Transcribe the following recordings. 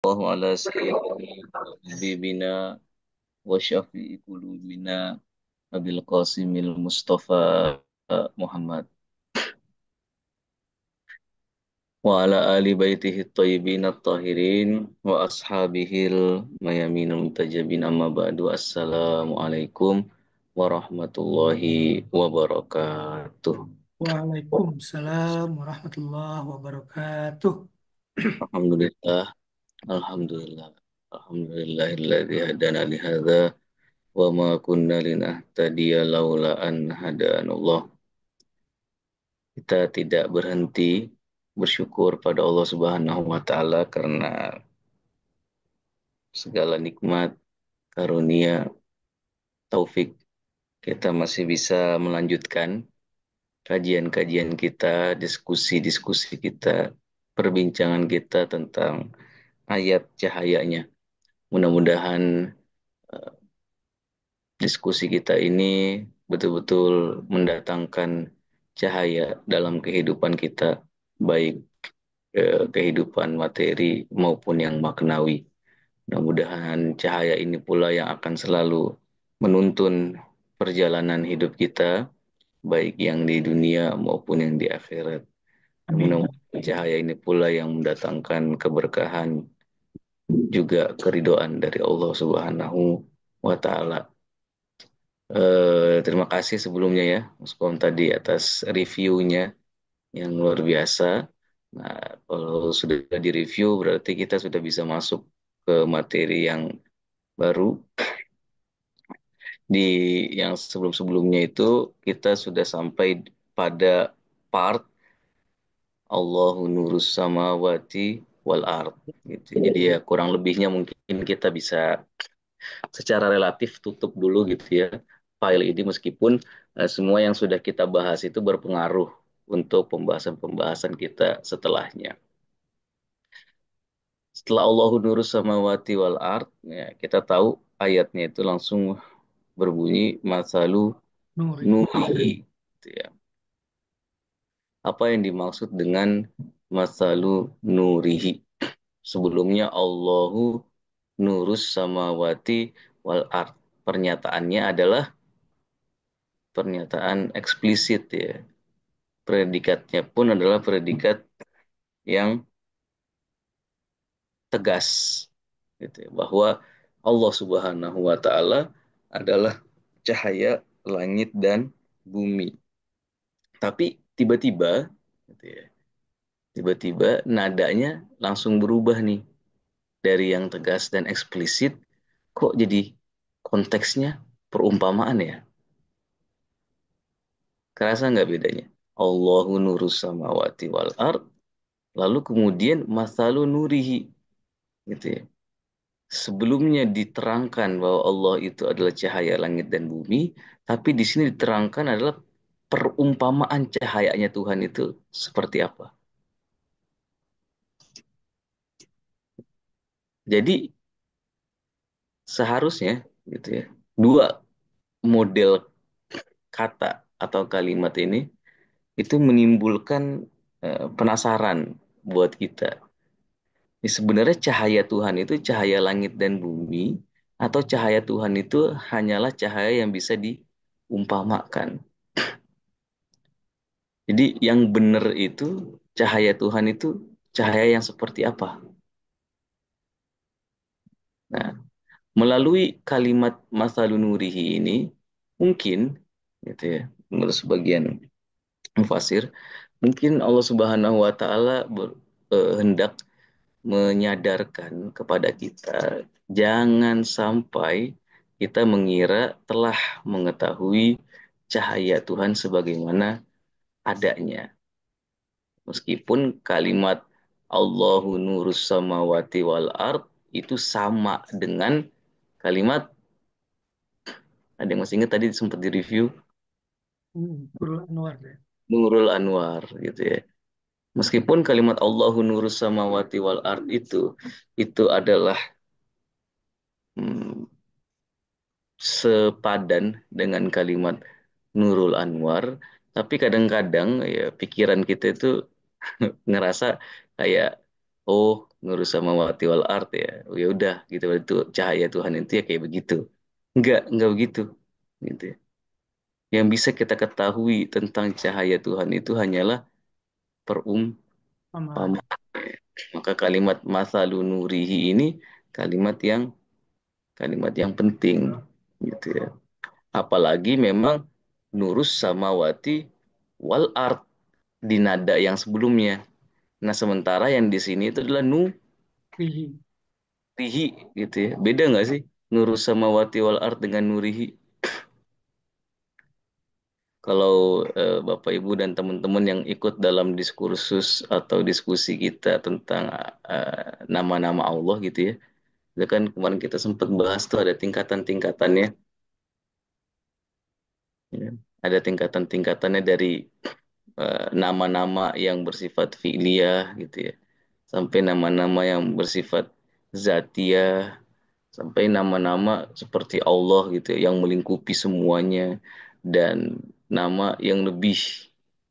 الله على سيدنا حبيبنا وشفيع قلوبنا أبي القاسم المصطفى محمد وعلى آل بيته الطيبين الطاهرين وأصحابه الميامين المنتجبين أما بعد السلام عليكم ورحمة الله وبركاته. Waalaikumsalam warahmatullahi wabarakatuh. Alhamdulillah, Alhamdulillah, Alhamdulillahilladzi hadana lihadza wa ma kunna linahtadiya laula an hadanallah. Kita tidak berhenti bersyukur pada Allah Subhanahu wa taala karena segala nikmat, karunia, taufik kita masih bisa melanjutkan kajian-kajian kita, diskusi-diskusi kita, perbincangan kita tentang ayat cahayanya. Mudah-mudahan diskusi kita ini betul-betul mendatangkan cahaya dalam kehidupan kita, baik kehidupan materi maupun yang maknawi. Mudah-mudahan cahaya ini pula yang akan selalu menuntun perjalanan hidup kita, baik yang di dunia maupun yang di akhirat. Amin. Mudah-mudahan cahaya ini pula yang mendatangkan keberkahan juga keridoan dari Allah Subhanahu wa taala. Terima kasih sebelumnya ya, Mas Kom tadi atas reviewnya yang luar biasa. Nah, kalau sudah direview berarti kita sudah bisa masuk ke materi yang baru. Di yang sebelum-sebelumnya itu kita sudah sampai pada part Allahu nurus samawati wal ard gitu. Jadi ya kurang lebihnya mungkin kita bisa secara relatif tutup dulu gitu ya file ini meskipun semua yang sudah kita bahas itu berpengaruh untuk pembahasan-pembahasan kita setelahnya. Setelah Allahu nurus samawati wal ard, ya, kita tahu ayatnya itu langsung berbunyi masalu Nuri. nurihi. Gitu ya. Apa yang dimaksud dengan masalu nurihi? Sebelumnya Allahu nurus samawati wal ard. Pernyataannya adalah pernyataan eksplisit ya. Predikatnya pun adalah predikat yang tegas gitu ya, bahwa Allah Subhanahu wa taala adalah cahaya langit dan bumi. Tapi tiba-tiba gitu ya, tiba-tiba nadanya langsung berubah nih dari yang tegas dan eksplisit kok jadi konteksnya perumpamaan ya. Kerasa nggak bedanya? Allahu nurus samawati wal ard, lalu kemudian masalu nurihi gitu ya. Sebelumnya diterangkan bahwa Allah itu adalah cahaya langit dan bumi, tapi di sini diterangkan adalah perumpamaan cahayanya Tuhan itu seperti apa. Jadi seharusnya gitu ya, dua model kata atau kalimat ini itu menimbulkan penasaran buat kita. Ini sebenarnya cahaya Tuhan itu cahaya langit dan bumi atau cahaya Tuhan itu hanyalah cahaya yang bisa diumpamakan. Jadi yang benar itu cahaya Tuhan itu cahaya yang seperti apa? Nah, melalui kalimat masalun nurihi ini mungkin gitu ya, menurut sebagian mufassir, mungkin Allah Subhanahu wa taala hendak menyadarkan kepada kita jangan sampai kita mengira telah mengetahui cahaya Tuhan sebagaimana adanya. Meskipun kalimat Allahu nurus samawati wal ard itu sama dengan kalimat, ada yang masih ingat tadi sempat di-review Nurul Anwar ya. Nurul Anwar gitu ya. Meskipun kalimat Allahu nurus samawati wal ard itu adalah hmm, sepadan dengan kalimat Nurul Anwar, tapi kadang-kadang ya pikiran kita itu ngerasa kayak oh nurus samawati wal art ya. Oh, ya udah gitu itu cahaya Tuhan itu ya kayak begitu. Enggak begitu. Gitu ya. Yang bisa kita ketahui tentang cahaya Tuhan itu hanyalah Aman. perumpamaan. Maka kalimat masalu nurihi ini kalimat yang kalimat yang penting gitu ya. Apalagi memang nurus samawati wal art di nada yang sebelumnya. Nah, sementara yang di sini itu adalah Fihi. nurihi gitu ya. Beda nggak sih? Nurus samawati wal art dengan nurihi. Kalau Bapak Ibu dan teman-teman yang ikut dalam diskursus atau diskusi kita tentang nama-nama Allah gitu ya. Itu kan kemarin kita sempat bahas tuh ada tingkatan-tingkatannya. Ya. Ada tingkatan-tingkatannya dari nama-nama yang bersifat fi'liyah gitu ya. Sampai nama-nama yang bersifat zatiyah, sampai nama-nama seperti Allah gitu ya, yang melingkupi semuanya dan nama yang lebih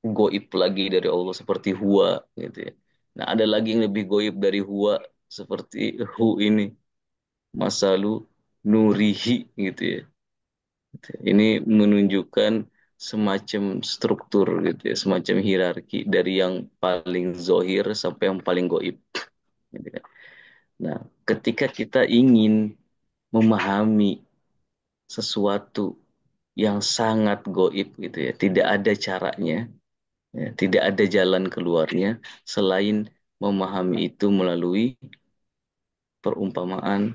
goib lagi dari Allah seperti Huwa gitu ya. Nah, ada lagi yang lebih goib dari Huwa seperti Hu ini, Masalu Nurihi gitu ya. Ini menunjukkan semacam struktur gitu ya, semacam hierarki dari yang paling zohir sampai yang paling goib. Gitu kan. Nah, ketika kita ingin memahami sesuatu yang sangat goib gitu ya, tidak ada caranya, ya, tidak ada jalan keluarnya selain memahami itu melalui perumpamaan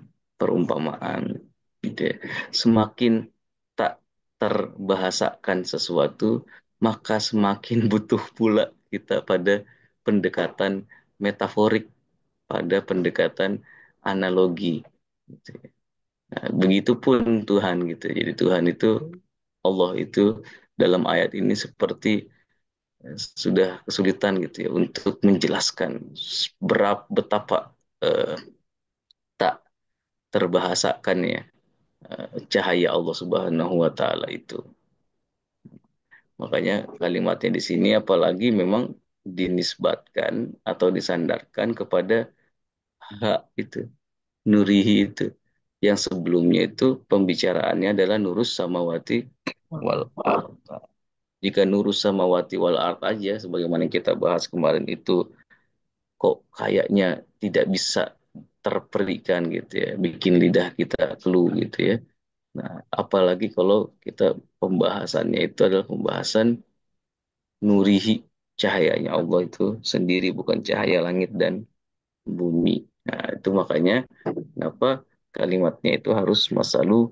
gitu ya. Semakin tak terbahasakan sesuatu maka semakin butuh pula kita pada pendekatan metaforik, pada pendekatan analogi gitu ya. Nah, begitupun Tuhan gitu. Jadi Tuhan itu Allah itu dalam ayat ini seperti sudah kesulitan gitu ya untuk menjelaskan betapa eh, tak terbahasakan ya cahaya Allah Subhanahu wa taala itu. Makanya kalimatnya di sini apalagi memang dinisbatkan atau disandarkan kepada hak itu, nurihi itu. Yang sebelumnya itu pembicaraannya adalah nurus samawati wal Walau. ard. Jika nurus samawati wal ard aja sebagaimana yang kita bahas kemarin itu kok kayaknya tidak bisa terperikan gitu ya, bikin lidah kita keluh gitu ya. Nah, apalagi kalau kita pembahasannya itu adalah pembahasan nurihi, cahayanya Allah itu sendiri bukan cahaya langit dan bumi. Nah, itu makanya kenapa kalimatnya itu harus masalu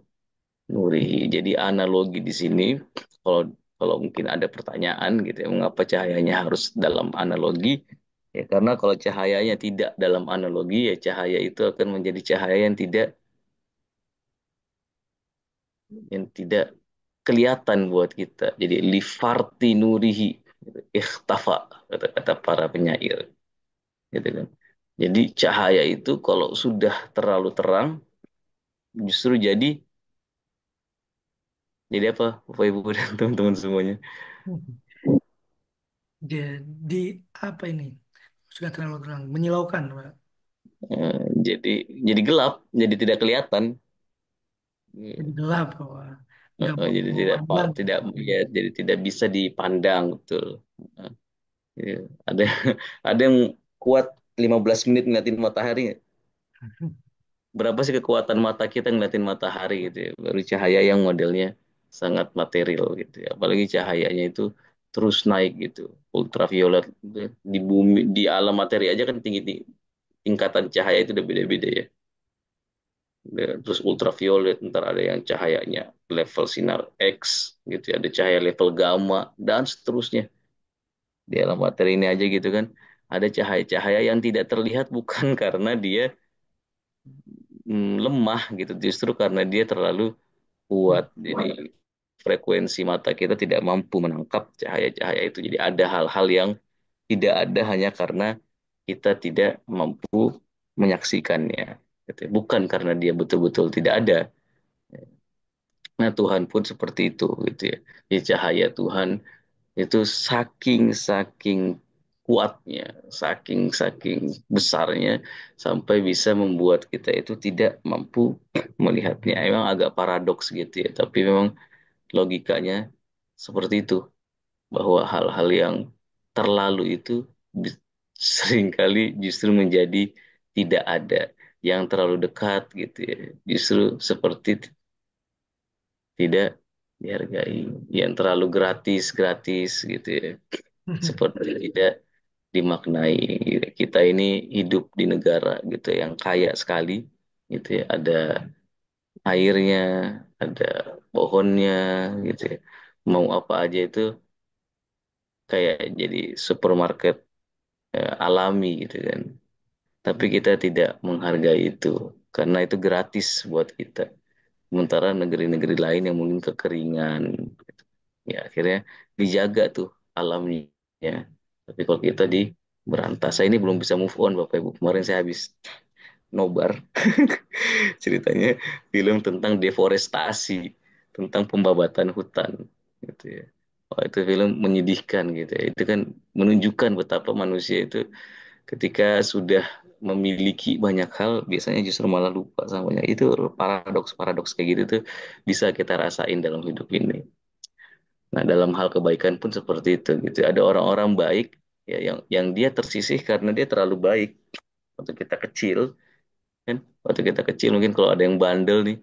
nurihi. Jadi analogi di sini kalau kalau mungkin ada pertanyaan gitu ya, mengapa cahayanya harus dalam analogi? Ya karena kalau cahayanya tidak dalam analogi ya cahaya itu akan menjadi cahaya yang tidak kelihatan buat kita. Jadi lifarti nurihi, gitu. Ikhtafa kata-kata para penyair, gitu kan. Jadi cahaya itu kalau sudah terlalu terang, justru jadi apa, Bapak Ibu dan teman-teman semuanya? Jadi apa ini? Sudah terlalu terang, menyilaukan, Pak. Jadi gelap, jadi tidak kelihatan. Jadi gelap, Pak. Gampang Jadi mau tidak pandang. tidak ya, jadi tidak bisa dipandang betul. Eh, ya. Ada ada yang kuat 15 menit ngeliatin matahari. Berapa sih kekuatan mata kita ngeliatin matahari gitu ya, baru cahaya yang modelnya sangat material gitu ya, apalagi cahayanya itu terus naik gitu, ultraviolet gitu ya. Di bumi di alam materi aja kan tingkatan cahaya itu udah beda-beda ya. Terus ultraviolet ntar ada yang cahayanya level sinar X gitu ya, ada cahaya level gamma dan seterusnya. Di alam materi ini aja gitu kan ada cahaya-cahaya yang tidak terlihat bukan karena dia lemah gitu, justru karena dia terlalu kuat. Jadi frekuensi mata kita tidak mampu menangkap cahaya-cahaya itu. Jadi ada hal-hal yang tidak ada hanya karena kita tidak mampu menyaksikannya. Gitu. Bukan karena dia betul-betul tidak ada. Nah Tuhan pun seperti itu gitu ya. Jadi cahaya Tuhan itu saking saking kuatnya, saking saking besarnya sampai bisa membuat kita itu tidak mampu melihatnya. Emang agak paradoks gitu ya, tapi memang logikanya seperti itu, bahwa hal-hal yang terlalu itu bi- seringkali justru menjadi tidak ada, yang terlalu dekat gitu ya, justru seperti tidak dihargai, yang terlalu gratis gratis gitu ya, seperti tidak dimaknai. Kita ini hidup di negara gitu yang kaya sekali gitu ya, ada airnya, ada pohonnya gitu ya, mau apa aja itu kayak jadi supermarket alami gitu kan, tapi kita tidak menghargai itu karena itu gratis buat kita, sementara negeri-negeri lain yang mungkin kekeringan ya akhirnya dijaga tuh alamnya, tapi kalau kita di berantas. Saya ini belum bisa move on Bapak Ibu, kemarin saya habis nobar. Ceritanya film tentang deforestasi, tentang pembabatan hutan gitu ya. Wah, itu film menyedihkan gitu ya. Itu kan menunjukkan betapa manusia itu ketika sudah memiliki banyak hal biasanya justru malah lupa sama banyak. Itu paradoks-paradoks kayak gitu tuh bisa kita rasain dalam hidup ini. Nah, dalam hal kebaikan pun seperti itu gitu. Ada orang-orang baik ya yang dia tersisih karena dia terlalu baik waktu kita kecil kan. Waktu kita kecil mungkin kalau ada yang bandel nih,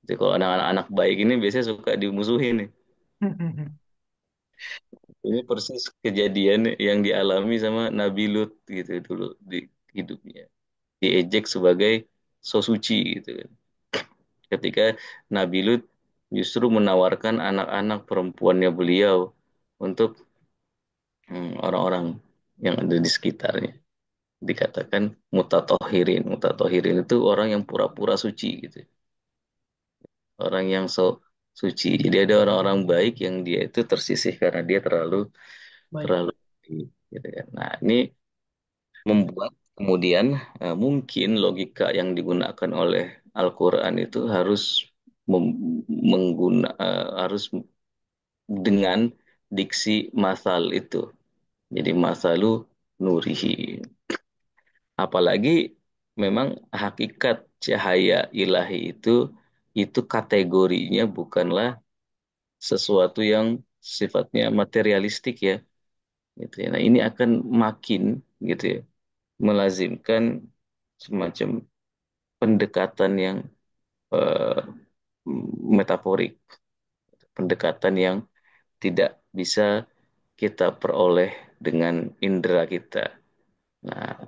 jadi kalau anak-anak baik ini biasanya suka dimusuhin nih. Ini persis kejadian yang dialami sama Nabi Lut gitu dulu di hidupnya. Diejek sebagai so suci gitu kan. Ketika Nabi Lut justru menawarkan anak-anak perempuannya beliau untuk orang-orang yang ada di sekitarnya. Dikatakan mutatohirin. Mutatohirin itu orang yang pura-pura suci gitu. Orang yang so suci. Jadi ada orang-orang baik yang dia itu tersisih karena dia terlalu Baik, terlalu baik, gitu kan. Nah, ini membuat kemudian mungkin logika yang digunakan oleh Al-Quran itu harus harus dengan diksi masal itu. Jadi masalu nurihi. Apalagi memang hakikat cahaya ilahi itu kategorinya bukanlah sesuatu yang sifatnya materialistik ya, gitu ya. Nah, ini akan makin gitu ya melazimkan semacam pendekatan yang eh, metaforik, pendekatan yang tidak bisa kita peroleh dengan indera kita. Nah,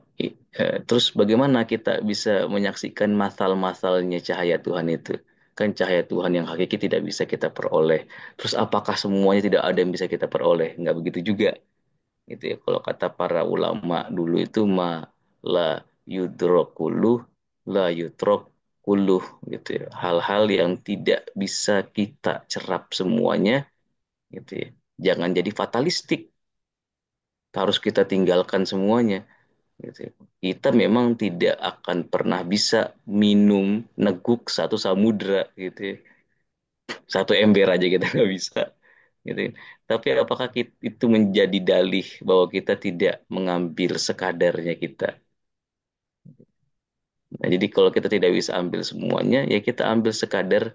terus bagaimana kita bisa menyaksikan masal-masalnya cahaya Tuhan itu? Kan cahaya Tuhan yang hakiki tidak bisa kita peroleh. Terus apakah semuanya tidak ada yang bisa kita peroleh? Nggak begitu juga. Gitu ya. Kalau kata para ulama dulu itu la yudrokuluh la yutrokuluh gitu ya. Hal-hal yang tidak bisa kita cerap semuanya gitu ya. Jangan jadi fatalistik. Harus kita tinggalkan semuanya gitu ya. Kita memang tidak akan pernah bisa minum neguk satu samudra gitu ya. Satu ember aja kita nggak bisa gitu ya. Tapi apakah itu menjadi dalih bahwa kita tidak mengambil sekadarnya kita? Nah, jadi kalau kita tidak bisa ambil semuanya, ya kita ambil sekadar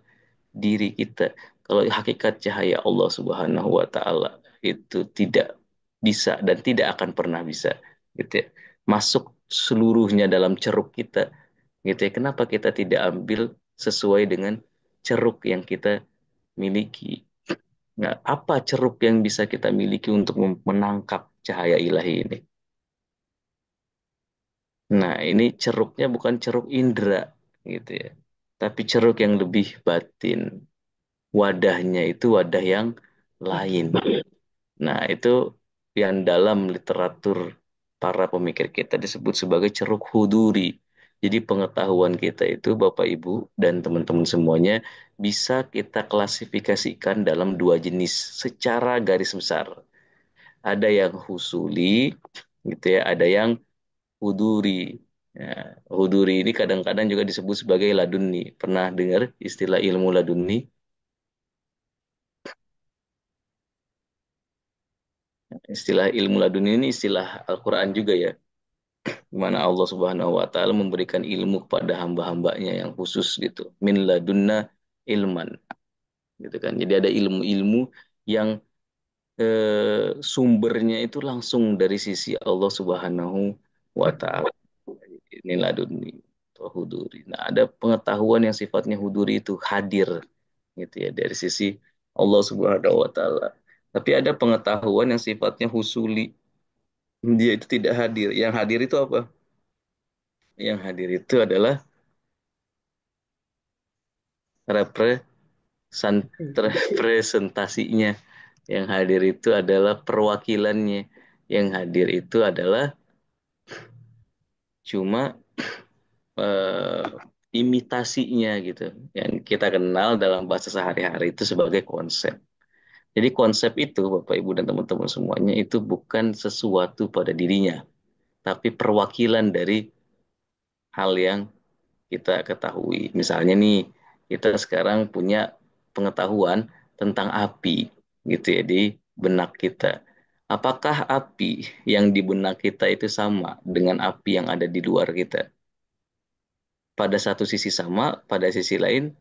diri kita. Kalau hakikat cahaya Allah Subhanahu wa taala itu tidak bisa dan tidak akan pernah bisa gitu ya, masuk seluruhnya dalam ceruk kita gitu ya. Kenapa kita tidak ambil sesuai dengan ceruk yang kita miliki? Nah, apa ceruk yang bisa kita miliki untuk menangkap cahaya ilahi ini? Nah, ini ceruknya bukan ceruk indera gitu ya. Tapi ceruk yang lebih batin. Wadahnya itu wadah yang lain. Nah, itu yang dalam literatur para pemikir kita disebut sebagai ceruk huduri. Jadi pengetahuan kita itu Bapak Ibu dan teman-teman semuanya bisa kita klasifikasikan dalam dua jenis secara garis besar. Ada yang husuli gitu ya, ada yang huduri. Ya, huduri ini kadang-kadang juga disebut sebagai laduni. Pernah dengar istilah ilmu laduni? Istilah ilmu laduni ini istilah Al-Quran juga ya, di mana Allah Subhanahu Wa Taala memberikan ilmu kepada hamba-hambanya yang khusus gitu, min ladunna ilman, gitu kan. Jadi ada ilmu-ilmu yang sumbernya itu langsung dari sisi Allah Subhanahu Wa Taala. Ini laduni atau huduri. Nah, ada pengetahuan yang sifatnya huduri itu hadir gitu ya dari sisi Allah Subhanahu wa taala. Tapi ada pengetahuan yang sifatnya husuli. Dia itu tidak hadir. Yang hadir itu apa? Yang hadir itu adalah representasinya. Yang hadir itu adalah perwakilannya. Yang hadir itu adalah cuma eh, imitasinya gitu. Yang kita kenal dalam bahasa sehari-hari itu sebagai konsep. Jadi konsep itu Bapak Ibu dan teman-teman semuanya itu bukan sesuatu pada dirinya, tapi perwakilan dari hal yang kita ketahui. Misalnya nih, kita sekarang punya pengetahuan tentang api gitu ya di benak kita. Apakah api yang di benak kita itu sama dengan api yang ada di luar kita? Pada satu sisi sama, pada sisi lain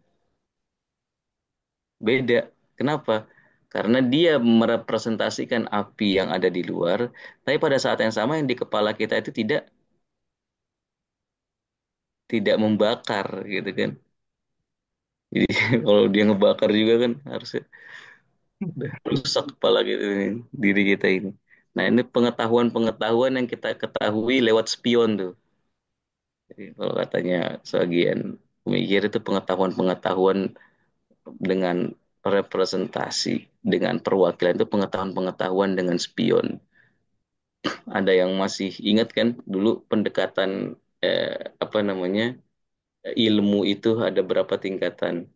beda. Kenapa? Karena dia merepresentasikan api yang ada di luar, tapi pada saat yang sama yang di kepala kita itu tidak membakar gitu kan. Jadi kalau dia ngebakar juga kan harusnya udah rusak kepala gitu nih, diri kita ini. Nah ini pengetahuan-pengetahuan yang kita ketahui lewat spion tuh. Jadi kalau katanya sebagian pemikir itu pengetahuan-pengetahuan dengan representasi, dengan perwakilan itu pengetahuan-pengetahuan dengan spion. Ada yang masih ingat kan dulu pendekatan apa namanya ilmu itu ada berapa tingkatan?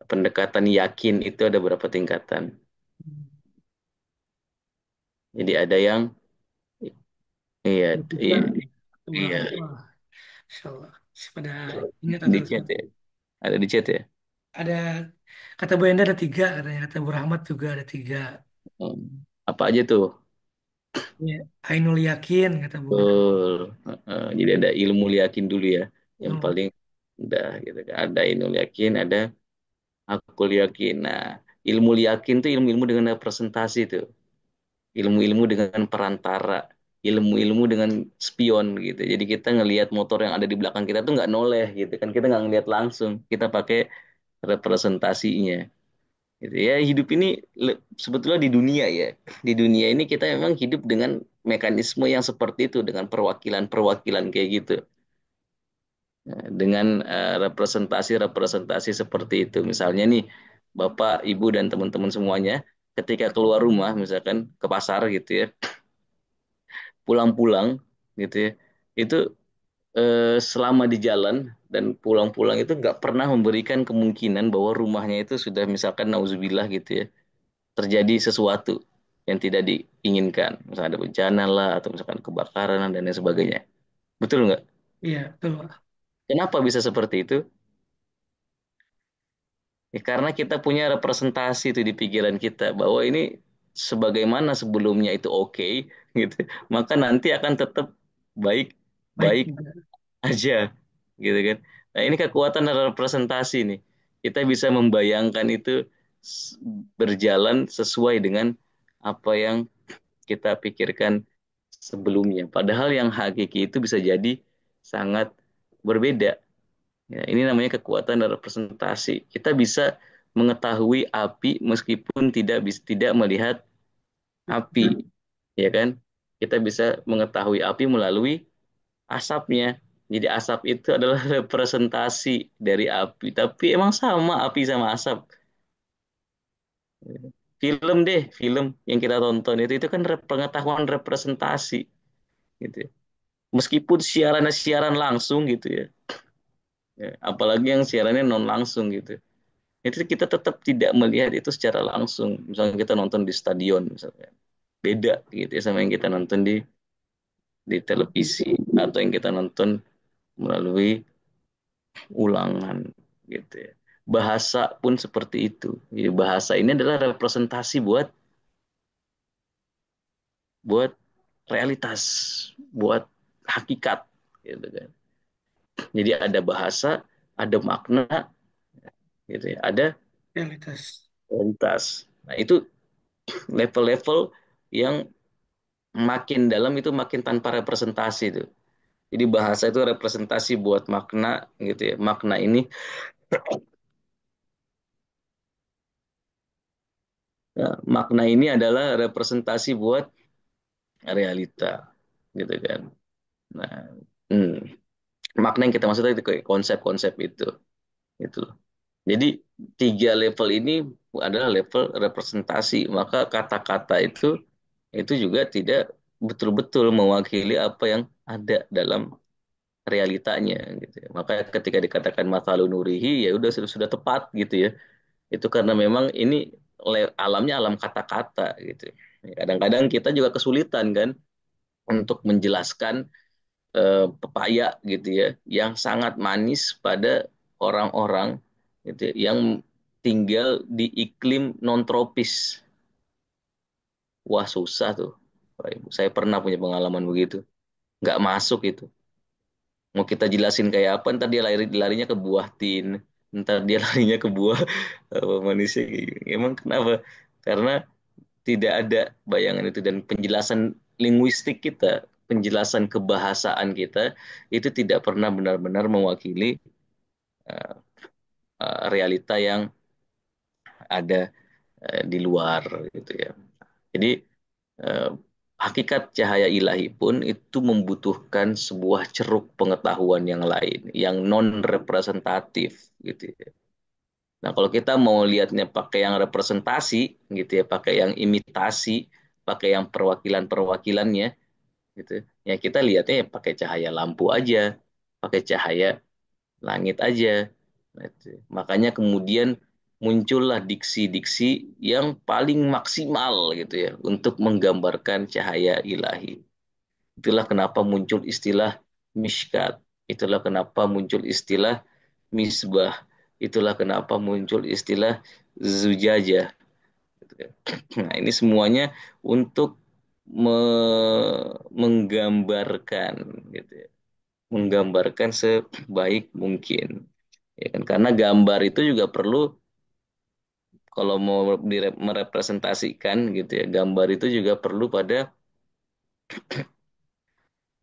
Pendekatan yakin itu ada berapa tingkatan? Jadi ada yang iya Tiga iya, atau iya berapa? Wah, Insya Allah. Pada ingat atau di chat ya. Ada di chat ya. ada kata Bu Enda ada tiga katanya, kata Bu Rahmat juga ada tiga. Hmm. Apa aja tuh? Ya. Ainul Yakin kata Bu Enda. Betul. Jadi ada ilmu yakin dulu ya. Yang Hmm. paling udah gitu kan. Ada ilmu yakin, ada akul yakin. Nah, ilmu yakin tuh ilmu-ilmu dengan representasi tuh. Ilmu-ilmu dengan perantara, ilmu-ilmu dengan spion gitu. Jadi kita ngelihat motor yang ada di belakang kita tuh nggak noleh gitu kan. Kita nggak ngelihat langsung. Kita pakai representasinya. Gitu ya, hidup ini sebetulnya di dunia ya. Di dunia ini kita memang hidup dengan mekanisme yang seperti itu, dengan perwakilan-perwakilan kayak gitu. Nah, dengan representasi-representasi seperti itu. Misalnya nih, Bapak, Ibu, dan teman-teman semuanya, ketika keluar rumah, misalkan ke pasar gitu ya, pulang-pulang gitu ya, itu selama di jalan dan pulang-pulang itu nggak pernah memberikan kemungkinan bahwa rumahnya itu sudah misalkan nauzubillah gitu ya, terjadi sesuatu yang tidak diinginkan, misalnya ada bencana lah atau misalkan kebakaran dan lain sebagainya. Betul nggak? Iya, betul Pak. Kenapa bisa seperti itu? Ya, karena kita punya representasi itu di pikiran kita bahwa ini sebagaimana sebelumnya itu oke gitu, maka nanti akan tetap Baik baik-baik juga. aja gitu kan. Nah, ini kekuatan representasi nih. Kita bisa membayangkan itu s- berjalan sesuai dengan apa yang kita pikirkan sebelumnya. Padahal yang hakiki itu bisa jadi sangat berbeda. Ya, ini namanya kekuatan representasi. Kita bisa mengetahui api meskipun tidak melihat api, ya kan? Kita bisa mengetahui api melalui asapnya. Jadi asap itu adalah representasi dari api. Tapi emang sama api sama asap. Film deh, film yang kita tonton itu kan pengetahuan representasi gitu ya. Meskipun siarannya siaran langsung gitu ya. Ya, apalagi yang siarannya non langsung gitu. Itu kita tetap tidak melihat itu secara langsung. Misalnya kita nonton di stadion misalnya. Beda gitu ya sama yang kita nonton di televisi atau yang kita nonton melalui ulangan gitu ya. Bahasa pun seperti itu. Jadi bahasa ini adalah representasi buat buat realitas, buat hakikat, gitu kan. Jadi ada bahasa, ada makna, gitu ya, ada Realitas. realitas. Nah itu level-level yang makin dalam itu makin tanpa representasi itu. Jadi bahasa itu representasi buat makna, gitu ya. Makna ini, ya, makna ini adalah representasi buat realita, gitu kan. Nah, hmm, makna yang kita maksud itu kayak konsep-konsep itu, gitu loh. Jadi tiga level ini adalah level representasi. Maka kata-kata itu juga tidak betul-betul mewakili apa yang ada dalam realitanya, gitu ya. Maka ketika dikatakan mathalu nurihi, ya udah sudah tepat, gitu ya. Itu karena memang ini alamnya alam kata-kata, gitu. Kadang-kadang kita juga kesulitan kan untuk menjelaskan pepaya, gitu ya, yang sangat manis pada orang-orang, gitu ya, yang tinggal di iklim non tropis. Wah susah tuh, Pak Ibu. Saya pernah punya pengalaman begitu. Nggak masuk itu. Mau kita jelasin kayak apa, ntar dia larinya ke buah tin, ntar dia larinya ke buah apa, manusia. Emang kenapa? Karena tidak ada bayangan itu, dan penjelasan linguistik kita, penjelasan kebahasaan kita itu tidak pernah benar-benar mewakili uh, realita yang ada di luar, gitu ya. Jadi uh, hakikat cahaya ilahi pun itu membutuhkan sebuah ceruk pengetahuan yang lain, yang non representatif, gitu ya. Nah, kalau kita mau lihatnya pakai yang representasi, gitu ya, pakai yang imitasi, pakai yang perwakilan-perwakilannya, gitu. Ya kita lihatnya ya pakai cahaya lampu aja, pakai cahaya langit aja. Nah, itu. Makanya kemudian muncullah diksi-diksi yang paling maksimal, gitu ya, untuk menggambarkan cahaya ilahi. Itulah kenapa muncul istilah mishkat. Itulah kenapa muncul istilah misbah. Itulah kenapa muncul istilah zujajah. Gitu kan. Nah, ini semuanya untuk menggambarkan, gitu ya, menggambarkan sebaik mungkin, ya kan, karena gambar itu juga perlu, kalau mau merepresentasikan, gitu ya, gambar itu juga perlu pada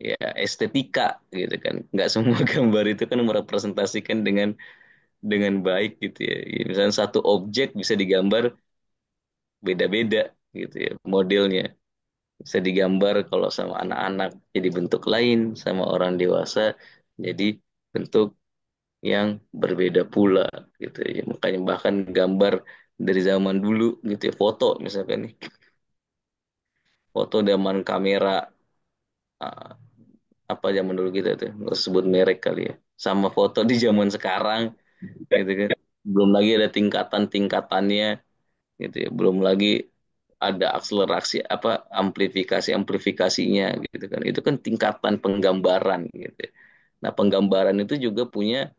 ya estetika, gitu kan. Nggak semua gambar itu kan merepresentasikan dengan baik, gitu ya. Ya, misalnya satu objek bisa digambar beda-beda, gitu ya, modelnya bisa digambar kalau sama anak-anak jadi bentuk lain, sama orang dewasa jadi bentuk yang berbeda pula, gitu ya. Makanya bahkan gambar dari zaman dulu, gitu ya, foto misalkan nih, foto zaman kamera, ah, apa zaman dulu kita tuh nggak sebut merek kali ya, sama foto di zaman sekarang, gitu kan, belum lagi ada tingkatan-tingkatannya, gitu ya, belum lagi ada akselerasi apa, amplifikasi amplifikasinya, gitu kan, itu kan tingkatan penggambaran, gitu ya. Nah penggambaran itu juga punya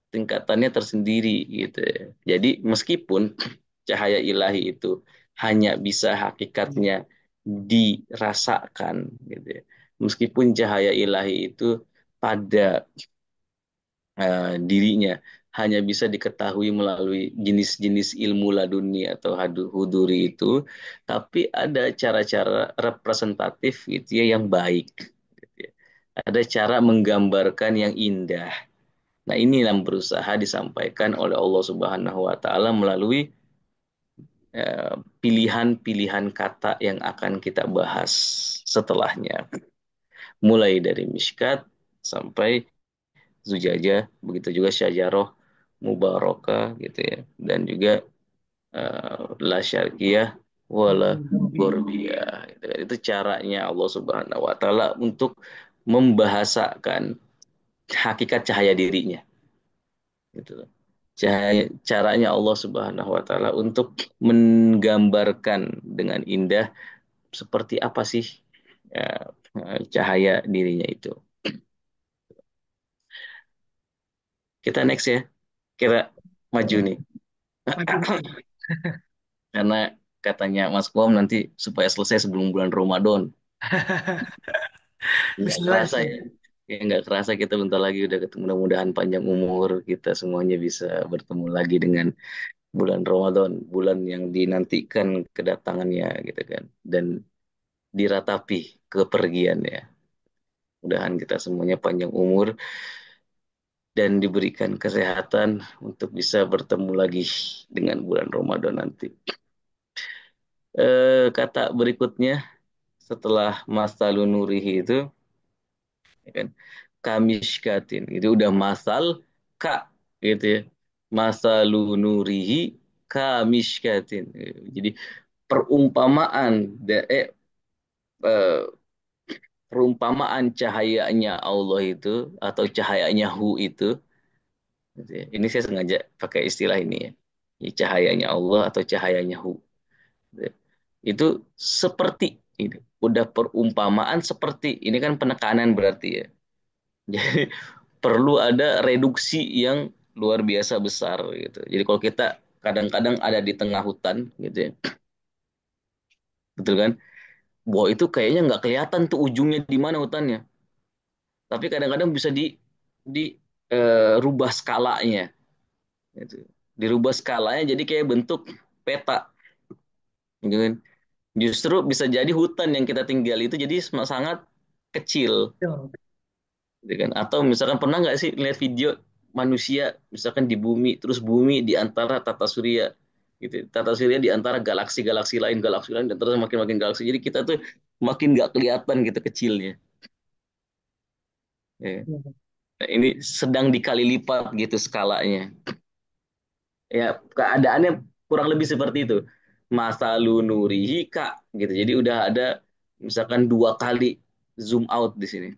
tingkatannya tersendiri, gitu ya. Jadi meskipun cahaya ilahi itu hanya bisa hakikatnya dirasakan, gitu ya. Meskipun cahaya ilahi itu pada dirinya hanya bisa diketahui melalui jenis-jenis ilmu laduni atau huduri itu, tapi ada cara-cara representatif, gitu ya, yang baik, gitu ya. Ada cara menggambarkan yang indah. Nah, ini yang berusaha disampaikan oleh Allah Subhanahu wa taala melalui pilihan-pilihan kata yang akan kita bahas setelahnya. Mulai dari miskat sampai zujajah, begitu juga syajaroh mubarakah, gitu ya. Dan juga la syarqiyah wala gorbiyah. Gitu kan. Itu caranya Allah Subhanahu wa taala untuk membahasakan hakikat cahaya dirinya, gitu loh. Caranya Allah Subhanahu wa taala untuk menggambarkan dengan indah seperti apa sih ya, cahaya dirinya itu. Kita next ya. Kita maju nih. Maju. Karena katanya Mas Kom nanti supaya selesai sebelum bulan Ramadan. Nggak Bismillah kerasa Ustaz. ya. Ya nggak kerasa kita bentar lagi udah ketemu. Mudah-mudahan panjang umur kita semuanya bisa bertemu lagi dengan bulan Ramadan, bulan yang dinantikan kedatangannya gitu kan. Dan diratapi kepergiannya. Mudahan kita semuanya panjang umur dan diberikan kesehatan untuk bisa bertemu lagi dengan bulan Ramadan nanti. Kata berikutnya setelah Masalu Nurihi itu, ya kan, kamishkatin itu udah masal ka gitu ya, masalu nurihi kamishkatin. Jadi perumpamaan eh, perumpamaan cahayanya Allah itu atau cahayanya hu itu gitu ya. Ini saya sengaja pakai istilah ini ya. Ini cahayanya Allah atau cahayanya hu gitu ya. Itu seperti ini, udah perumpamaan seperti ini kan penekanan berarti ya. Jadi perlu ada reduksi yang luar biasa besar gitu. Jadi kalau kita kadang-kadang ada di tengah hutan gitu ya, betul kan? Bahwa itu kayaknya nggak kelihatan tuh ujungnya di mana hutannya. Tapi kadang-kadang bisa di rubah skalanya gitu. Dirubah skalanya jadi kayak bentuk peta gitu kan. Justru bisa jadi hutan yang kita tinggal itu jadi sangat kecil Yo. gitu kan. Atau misalkan pernah nggak sih lihat video manusia misalkan di bumi terus bumi di antara tata surya gitu, tata surya di antara galaksi lain dan terus makin makin galaksi jadi kita tuh makin nggak kelihatan gitu kecilnya ya. Nah, ini sedang dikali lipat gitu skalanya ya, keadaannya kurang lebih seperti itu, masa lunurihi kak gitu, jadi udah ada misalkan dua kali zoom out di sini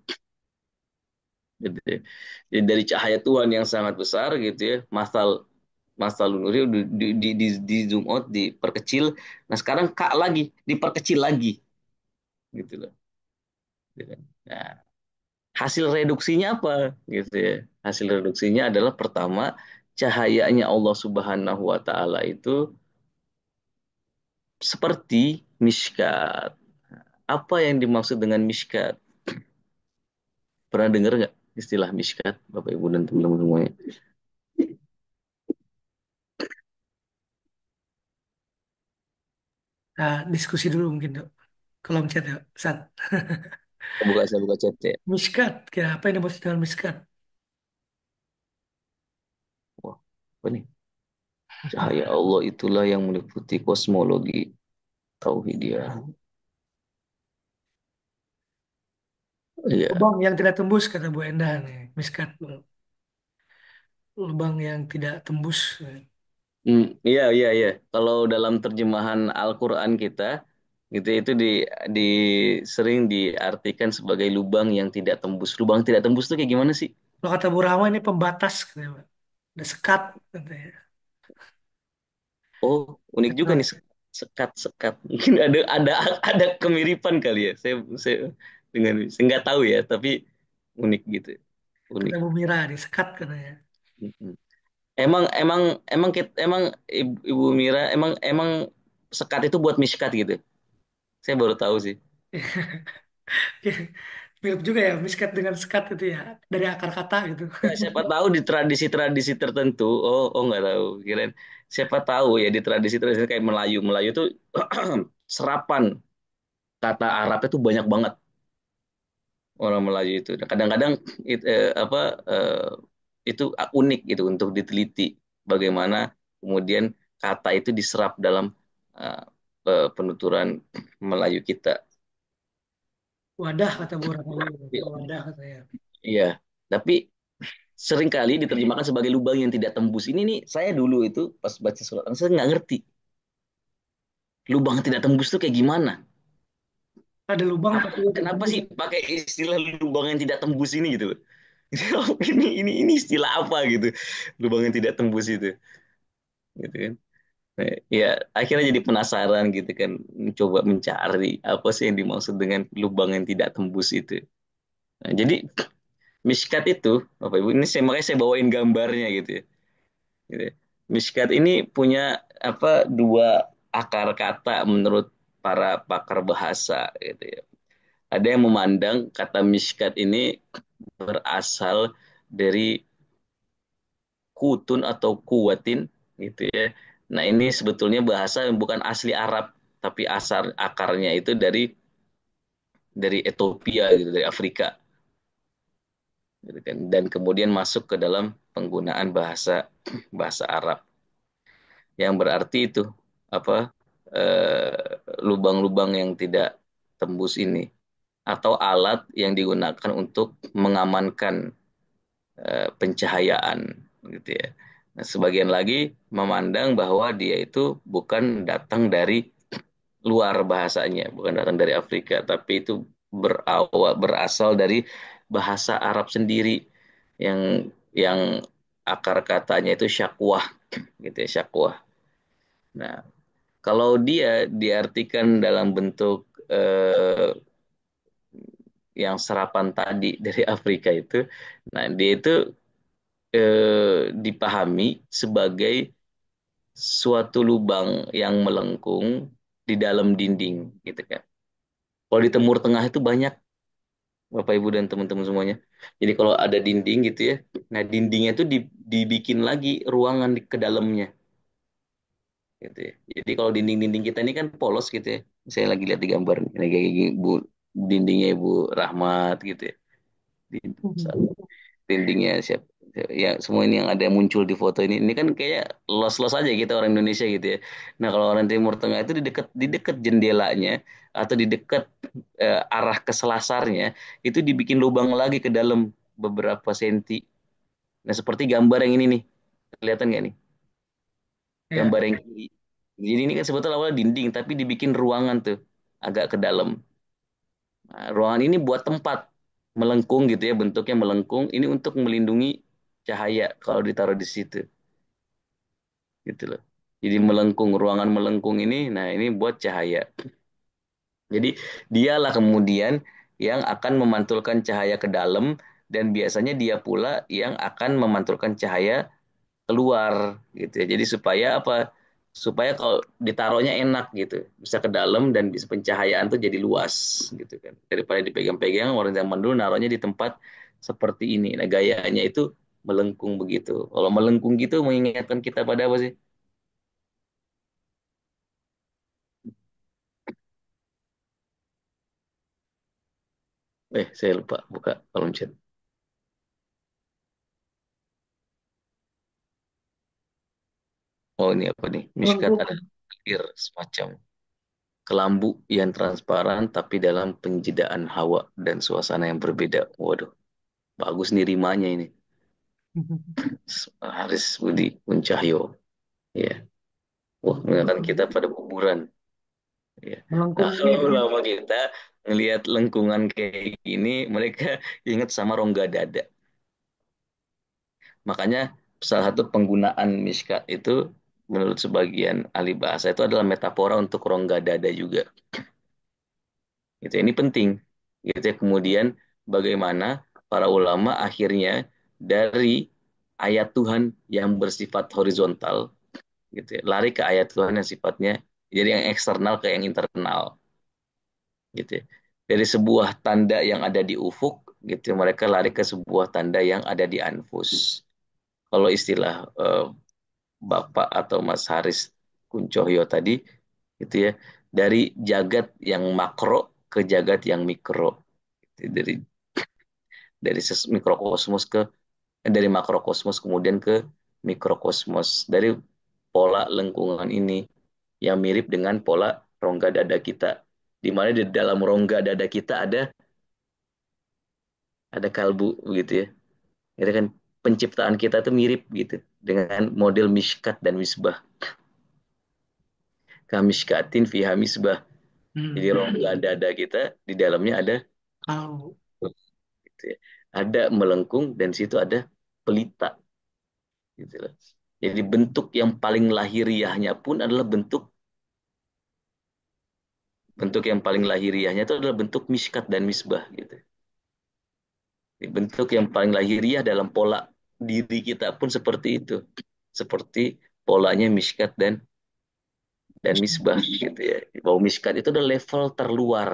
gitu ya. Jadi dari cahaya Tuhan yang sangat besar gitu ya, masa lunuri di zoom out, diperkecil. Nah sekarang kak lagi diperkecil lagi gitu loh. Gitu kan. Nah hasil reduksinya apa gitu ya? Hasil reduksinya adalah pertama cahayanya Allah Subhanahu Wa Taala itu seperti miskat. Apa yang dimaksud dengan miskat? Pernah dengar nggak istilah miskat, Bapak Ibu dan teman-teman semuanya? Nah, diskusi dulu mungkin dok. Kolom chat ya, Sat. Saya buka chat ya. Miskat, kira apa yang dimaksud dengan miskat? Wah, apa nih? Cahaya Allah itulah yang meliputi kosmologi tauhidiyah. Iya. Lubang yang tidak tembus kata Bu Endah nih. Miskat, lubang yang tidak tembus. Iya, iya, iya. Kalau dalam terjemahan Al-Quran kita, gitu itu di sering diartikan sebagai lubang yang tidak tembus. Lubang tidak tembus itu kayak gimana sih? Kalau kata Bu Rahma ini pembatas katanya, Pak. Ada sekat katanya. Oh, unik juga nih Sekat. sekat-sekat. Mungkin ada kemiripan kali ya. Saya saya nggak tahu ya, tapi unik gitu. Kata Unik. Bu Mira di sekat katanya. Mm-mm. Emang emang emang Ibu Mira emang emang sekat itu buat miskat gitu. Saya baru tahu sih. Mirip juga ya, miskat dengan sekat itu ya. Dari akar kata gitu. Ya, siapa tahu di tradisi-tradisi tertentu. Oh, oh nggak tahu. Kirain siapa tahu ya di tradisi-tradisi kayak Melayu. Melayu tuh serapan kata Arabnya tuh banyak banget orang Melayu itu. Nah, kadang-kadang apa itu unik gitu untuk diteliti bagaimana kemudian kata itu diserap dalam eh, penuturan Melayu kita. Wadah kata Bu Rahma dulu. Iya, Wadah katanya. iya. Tapi seringkali diterjemahkan sebagai lubang yang tidak tembus. Ini nih saya dulu itu pas baca surat saya nggak ngerti lubang yang tidak tembus itu kayak gimana. Ada lubang Ah, tapi tidak kenapa tembus. sih pakai istilah lubang yang tidak tembus ini gitu? Ini istilah apa gitu? Lubang yang tidak tembus itu, gitu kan? Nah, ya akhirnya jadi penasaran gitu kan, mencoba mencari apa sih yang dimaksud dengan lubang yang tidak tembus itu. Nah, jadi miskat itu, Bapak Ibu, ini makanya saya bawain gambarnya gitu ya. Gitu ya. Miskat ini punya apa dua akar kata menurut para pakar bahasa gitu ya. Ada yang memandang kata miskat ini berasal dari kutun atau kuwatin gitu ya. Nah, ini sebetulnya bahasa yang bukan asli Arab, tapi asal akarnya itu dari Ethiopia gitu, dari Afrika gitu kan. Dan kemudian masuk ke dalam penggunaan bahasa bahasa Arab yang berarti itu apa lubang-lubang yang tidak tembus ini atau alat yang digunakan untuk mengamankan pencahayaan gitu ya. Nah, sebagian lagi memandang bahwa dia itu bukan datang dari luar bahasanya, bukan datang dari Afrika, tapi itu berasal dari bahasa Arab sendiri yang akar katanya itu syakwah gitu ya, syakwah. Nah, kalau dia diartikan dalam bentuk yang serapan tadi dari Afrika itu, nah dia itu dipahami sebagai suatu lubang yang melengkung di dalam dinding gitu kan. Kalau di Timur Tengah itu banyak Bapak Ibu dan teman-teman semuanya. Jadi kalau ada dinding gitu ya, nah dindingnya itu dibikin lagi ruangan ke dalamnya gitu ya. Jadi kalau dinding-dinding kita ini kan polos gitu ya. Saya lagi lihat di gambar ini kayak Bu dindingnya Ibu Rahmat gitu ya. Di- Dindingnya siap ya semua ini yang ada yang muncul di foto ini kan kayak los-los aja kita orang Indonesia gitu ya. Nah kalau orang Timur Tengah itu di dekat jendelanya atau di dekat arah ke selasarnya itu dibikin lubang lagi ke dalam beberapa senti. Nah seperti gambar yang ini nih kelihatan nggak nih Ya. gambar yang kiri. Jadi ini kan sebetulnya awalnya dinding tapi dibikin ruangan tuh agak ke dalam. Nah, ruangan ini buat tempat melengkung gitu ya, bentuknya melengkung. Ini untuk melindungi cahaya kalau ditaruh di situ, gitu loh. Jadi melengkung, ruangan melengkung ini, nah ini buat cahaya. Jadi dialah kemudian yang akan memantulkan cahaya ke dalam dan biasanya dia pula yang akan memantulkan cahaya keluar gitu ya. Jadi supaya apa? Supaya kalau ditaruhnya enak gitu, bisa ke dalam dan bisa pencahayaan tuh jadi luas gitu kan. Daripada dipegang-pegang orang zaman dulu naruhnya di tempat seperti ini. Nah, gayanya itu melengkung begitu. Kalau melengkung gitu mengingatkan kita pada apa sih? Saya lupa buka kolom chat. Oh, ini apa nih? Mishkat Melengkung. adalah air semacam kelambu yang transparan tapi dalam penjedaan hawa dan suasana yang berbeda. Waduh, bagus nih rimanya ini. Haris Budi Uncahyo. Ya. Wah, mengingatkan kita pada kuburan. Ya. Nah, Melengkung ini kalau ulama kita melihat lengkungan kayak gini, mereka ingat sama rongga dada. Makanya salah satu penggunaan miskat itu menurut sebagian ahli bahasa itu adalah metafora untuk rongga dada juga. Gitu. Ini penting. Gitu ya. Kemudian bagaimana para ulama akhirnya dari ayat Tuhan yang bersifat horizontal gitu ya, lari ke ayat Tuhan yang sifatnya jadi yang eksternal ke yang internal gitu ya. Dari sebuah tanda yang ada di ufuk gitu ya, mereka lari ke sebuah tanda yang ada di anfus. Kalau istilah Bapak atau Mas Haris Kuncohyo tadi gitu ya, dari jagat yang makro ke jagat yang mikro. Dari mikrokosmos dari makrokosmos kemudian ke mikrokosmos dari pola lengkungan ini yang mirip dengan pola rongga dada kita di mana di dalam rongga dada kita ada kalbu begitu ya. Itu kan penciptaan kita tuh mirip gitu dengan model miskat dan misbah. Kamishkatin fiha misbah. Jadi hmm, rongga dada kita di dalamnya ada kalau gitu ya. Ada melengkung dan situ ada pelita gitu loh. Jadi bentuk yang paling lahiriahnya pun adalah bentuk yang paling lahiriahnya itu adalah bentuk miskat dan misbah gitu. Bentuk yang paling lahiriah dalam pola diri kita pun seperti itu. Seperti polanya miskat dan misbah gitu ya. Bahwa miskat itu adalah level terluar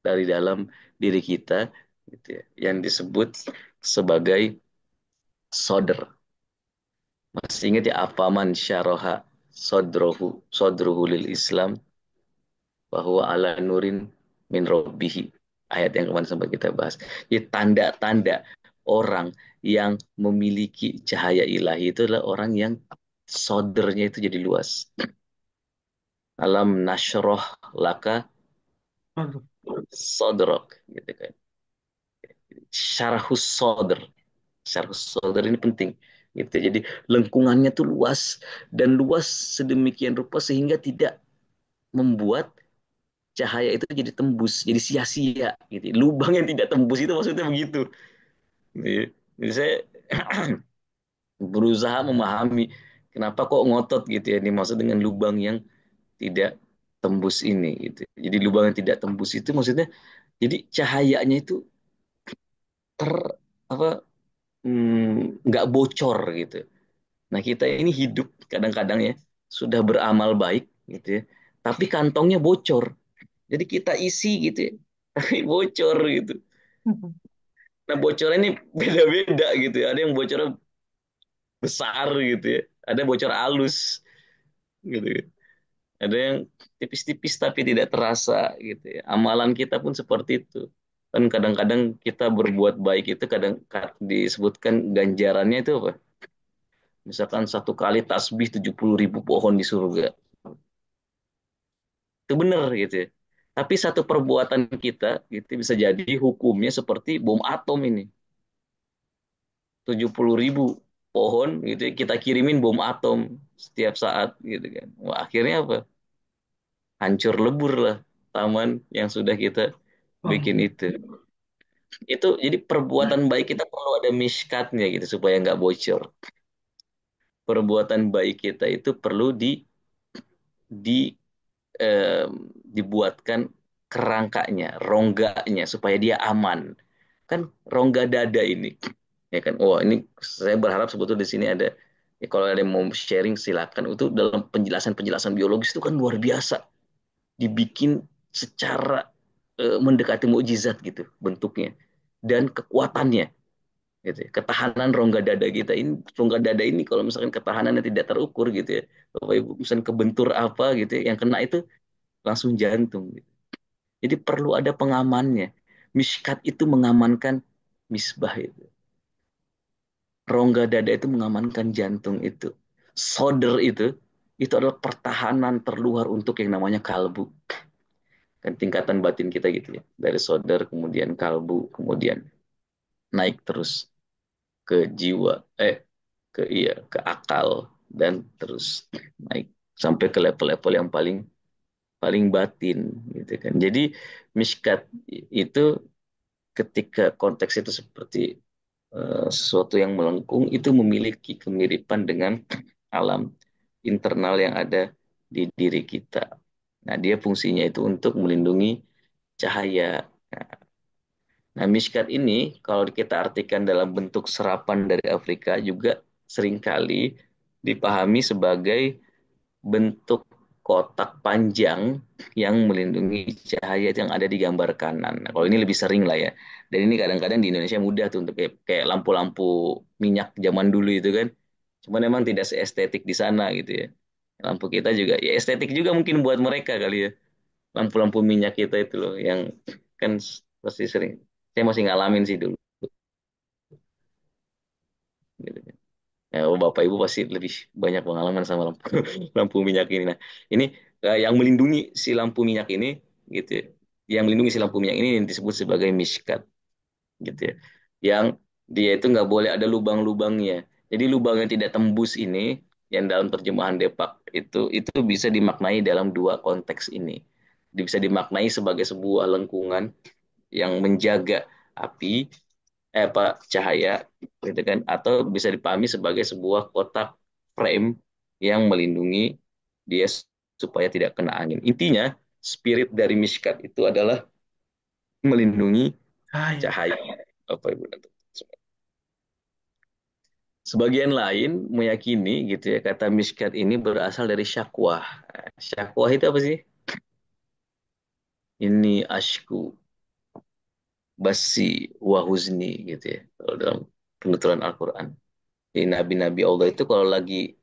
dari dalam diri kita, gitu ya, yang disebut sebagai sodr. Masih ingat ya, afaman syaraha sodrohu lil Islam bahwa ala nurin min robbihi, ayat yang kemarin sempat kita bahas. Jadi tanda-tanda orang yang memiliki cahaya ilahi itu adalah orang yang sodernya itu jadi luas. Alam nasroh laka Waduh. sodrok, gitu kan. Syarhus sodr, syarhus sodr ini penting, gitu. Jadi lengkungannya tuh luas, dan luas sedemikian rupa sehingga tidak membuat cahaya itu jadi tembus, jadi sia-sia, gitu. Lubang yang tidak tembus itu maksudnya begitu. Jadi saya berusaha memahami kenapa kok ngotot gitu ya dimaksud dengan lubang yang tidak tembus ini gitu. Jadi lubang yang tidak tembus itu maksudnya jadi cahayanya itu ter apa nggak bocor gitu. Nah kita ini hidup kadang-kadang ya sudah beramal baik gitu ya, tapi kantongnya bocor. Jadi kita isi gitu ya, tapi bocor gitu. Nah bocornya ini beda-beda gitu ya. Ada yang bocornya besar gitu ya, ada bocor halus gitu ya. Ada yang tipis-tipis tapi tidak terasa gitu ya. Amalan kita pun seperti itu. Kan kadang-kadang kita berbuat baik itu kadang disebutkan ganjarannya itu apa? Misalkan satu kali tasbih 70.000 pohon di surga. Itu benar gitu ya. Tapi satu perbuatan kita gitu bisa jadi hukumnya seperti bom atom ini. 70.000 pohon gitu ya, kita kirimin bom atom setiap saat gitu kan. Wah, akhirnya apa? Hancur lebur lah taman yang sudah kita bikin Waduh. itu. Itu jadi perbuatan baik kita perlu ada miskatnya gitu supaya nggak bocor. Perbuatan baik kita itu perlu di dibuatkan kerangkanya, rongganya supaya dia aman. Kan rongga dada ini, ya kan? Oh ini saya berharap sebetulnya di sini ada. Ya, kalau ada yang mau sharing silakan. Itu dalam penjelasan-penjelasan biologis itu kan luar biasa. Dibikin secara mendekati mukjizat gitu bentuknya dan kekuatannya. Gitu ya. Ketahanan rongga dada ini kalau misalkan ketahanannya tidak terukur gitu ya, Bapak Ibu misalkan kebentur apa gitu ya, yang kena itu langsung jantung gitu. Jadi perlu ada pengamannya. Mishkat itu mengamankan misbah itu. Rongga dada itu mengamankan jantung itu. Soder itu adalah pertahanan terluar untuk yang namanya kalbu. Kan tingkatan batin kita gitu ya. Dari soder kemudian kalbu, kemudian naik terus ke jiwa, ke akal, dan terus naik sampai ke level-level yang paling paling batin gitu kan. Jadi miskat itu ketika konteks itu seperti sesuatu yang melengkung itu memiliki kemiripan dengan alam internal yang ada di diri kita. Nah, dia fungsinya itu untuk melindungi cahaya. Nah, miskat ini kalau kita artikan dalam bentuk serapan dari Afrika juga seringkali dipahami sebagai bentuk kotak panjang yang melindungi cahaya yang ada di gambar kanan. Nah, kalau ini lebih sering lah ya. Dan ini kadang-kadang di Indonesia mudah tuh untuk kayak lampu-lampu minyak zaman dulu itu kan. Cuman memang tidak seestetik di sana gitu ya. Lampu kita juga ya estetik juga mungkin buat mereka kali ya. Lampu-lampu minyak kita itu loh yang kan pasti sering. Saya masih ngalamin sih dulu gitu. Ya, Bapak Ibu pasti lebih banyak pengalaman sama lampu, lampu minyak ini. Nah, ini yang melindungi si lampu minyak ini, gitu ya. Yang melindungi si lampu minyak ini yang disebut sebagai miskat, gitu ya. Yang dia itu nggak boleh ada lubang-lubangnya. Jadi lubang yang tidak tembus ini, yang dalam terjemahan Depak itu bisa dimaknai dalam dua konteks ini. Bisa dimaknai sebagai sebuah lengkungan yang menjaga api, apa cahaya gitu kan, atau bisa dipahami sebagai sebuah kotak frame yang melindungi dia supaya tidak kena angin. Intinya spirit dari miskat itu adalah melindungi Cahaya. cahaya. Apa Ibu? Sebagian lain meyakini gitu ya kata miskat ini berasal dari syakwah. Syakwah itu apa sih? Ini ashku. basi wa huzni gitu ya. Kalau dalam penuturan Al-Quran. Jadi nabi-nabi Allah itu kalau lagi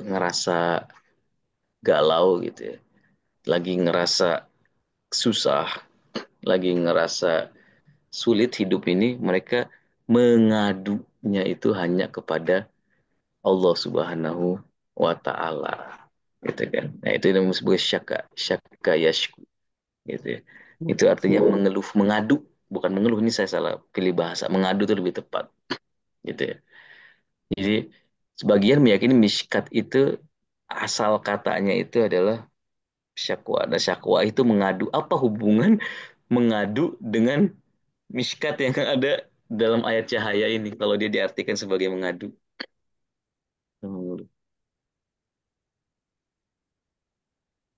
ngerasa galau gitu ya, lagi ngerasa susah, lagi ngerasa sulit hidup ini, mereka mengadunya itu hanya kepada Allah Subhanahu wa taala. Gitu kan. Nah, itu yang disebut syaka, syaka yashku gitu ya. Itu artinya mengeluh, mengadu, bukan mengeluh, ini saya salah pilih bahasa. Mengadu itu lebih tepat gitu ya. Jadi sebagian meyakini miskat itu asal katanya itu adalah syakwa. Dan syakwa itu mengadu. Apa hubungan mengadu dengan miskat yang ada dalam ayat cahaya ini kalau dia diartikan sebagai mengadu?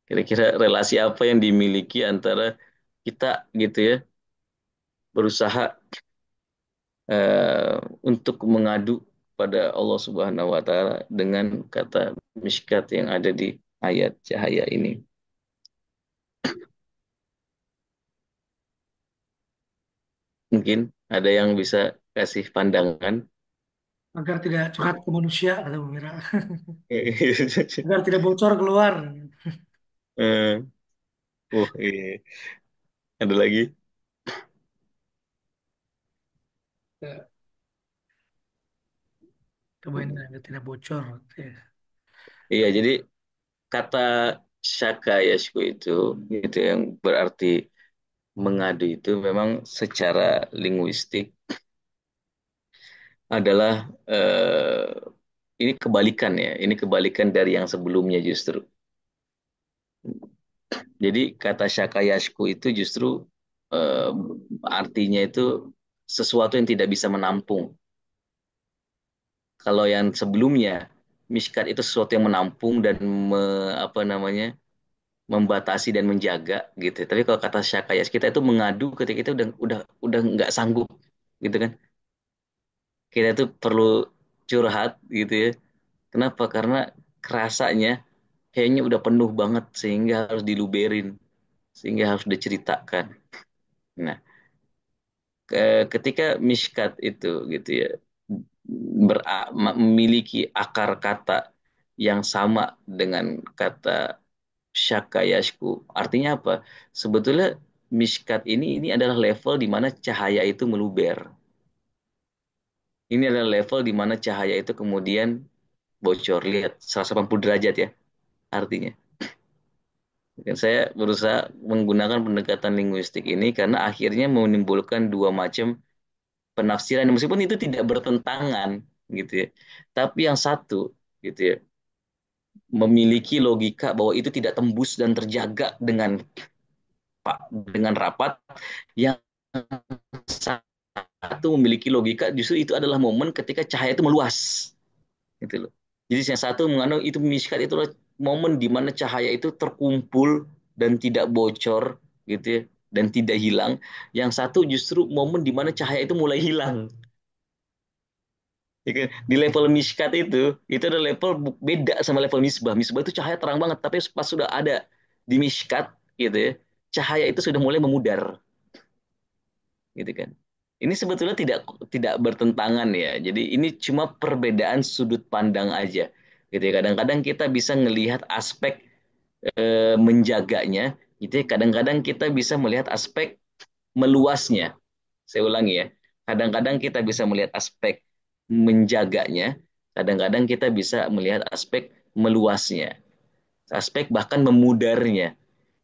Kira-kira relasi apa yang dimiliki antara kita gitu ya berusaha untuk mengadu pada Allah Subhanahu wa taala dengan kata miskat yang ada di ayat cahaya ini. Mungkin ada yang bisa kasih pandangan. Agar tidak curhat ke manusia, kata Bu Mira. Agar tidak bocor keluar. Eh, iya. Ada lagi? Ya, coba ini agar tidak bocor. Ya. Iya, jadi kata syakayasku itu itu yang berarti mengadu itu memang secara linguistik adalah ini kebalikan ya, ini kebalikan dari yang sebelumnya justru. Jadi kata syakayasku itu justru eh, artinya itu sesuatu yang tidak bisa menampung. Kalau yang sebelumnya miskat itu sesuatu yang menampung dan apa namanya membatasi dan menjaga gitu. Tapi kalau kata syakayas kita itu mengadu ketika kita udah nggak sanggup gitu kan. Kita itu perlu curhat gitu ya. Kenapa? Karena kerasanya kayaknya udah penuh banget sehingga harus diluberin, sehingga harus diceritakan. Nah, ketika miskat itu gitu ya memiliki akar kata yang sama dengan kata syakayashku. Artinya apa? Sebetulnya miskat ini adalah level di mana cahaya itu meluber. Ini adalah level di mana cahaya itu kemudian bocor. Lihat 180 derajat ya artinya. Dan saya berusaha menggunakan pendekatan linguistik ini karena akhirnya menimbulkan dua macam penafsiran meskipun itu tidak bertentangan gitu ya. Tapi yang satu gitu ya memiliki logika bahwa itu tidak tembus dan terjaga dengan rapat, yang satu memiliki logika justru itu adalah momen ketika cahaya itu meluas gitu loh. Jadi yang satu mengandung itu miskat itu adalah momen di mana cahaya itu terkumpul dan tidak bocor gitu ya dan tidak hilang. Yang satu justru momen di mana cahaya itu mulai hilang. Ya kan? Di level miskat itu ada level beda sama level misbah. Misbah itu cahaya terang banget, tapi pas sudah ada di miskat gitu ya, cahaya itu sudah mulai memudar, gitu kan. Ini sebetulnya tidak tidak bertentangan ya. Jadi ini cuma perbedaan sudut pandang aja. Gitu ya. Kadang-kadang kita bisa melihat aspek menjaganya, gitu ya. Kadang-kadang kita bisa melihat aspek meluasnya. Saya ulangi ya. Kadang-kadang kita bisa melihat aspek menjaganya, kadang-kadang kita bisa melihat aspek meluasnya, aspek bahkan memudarnya.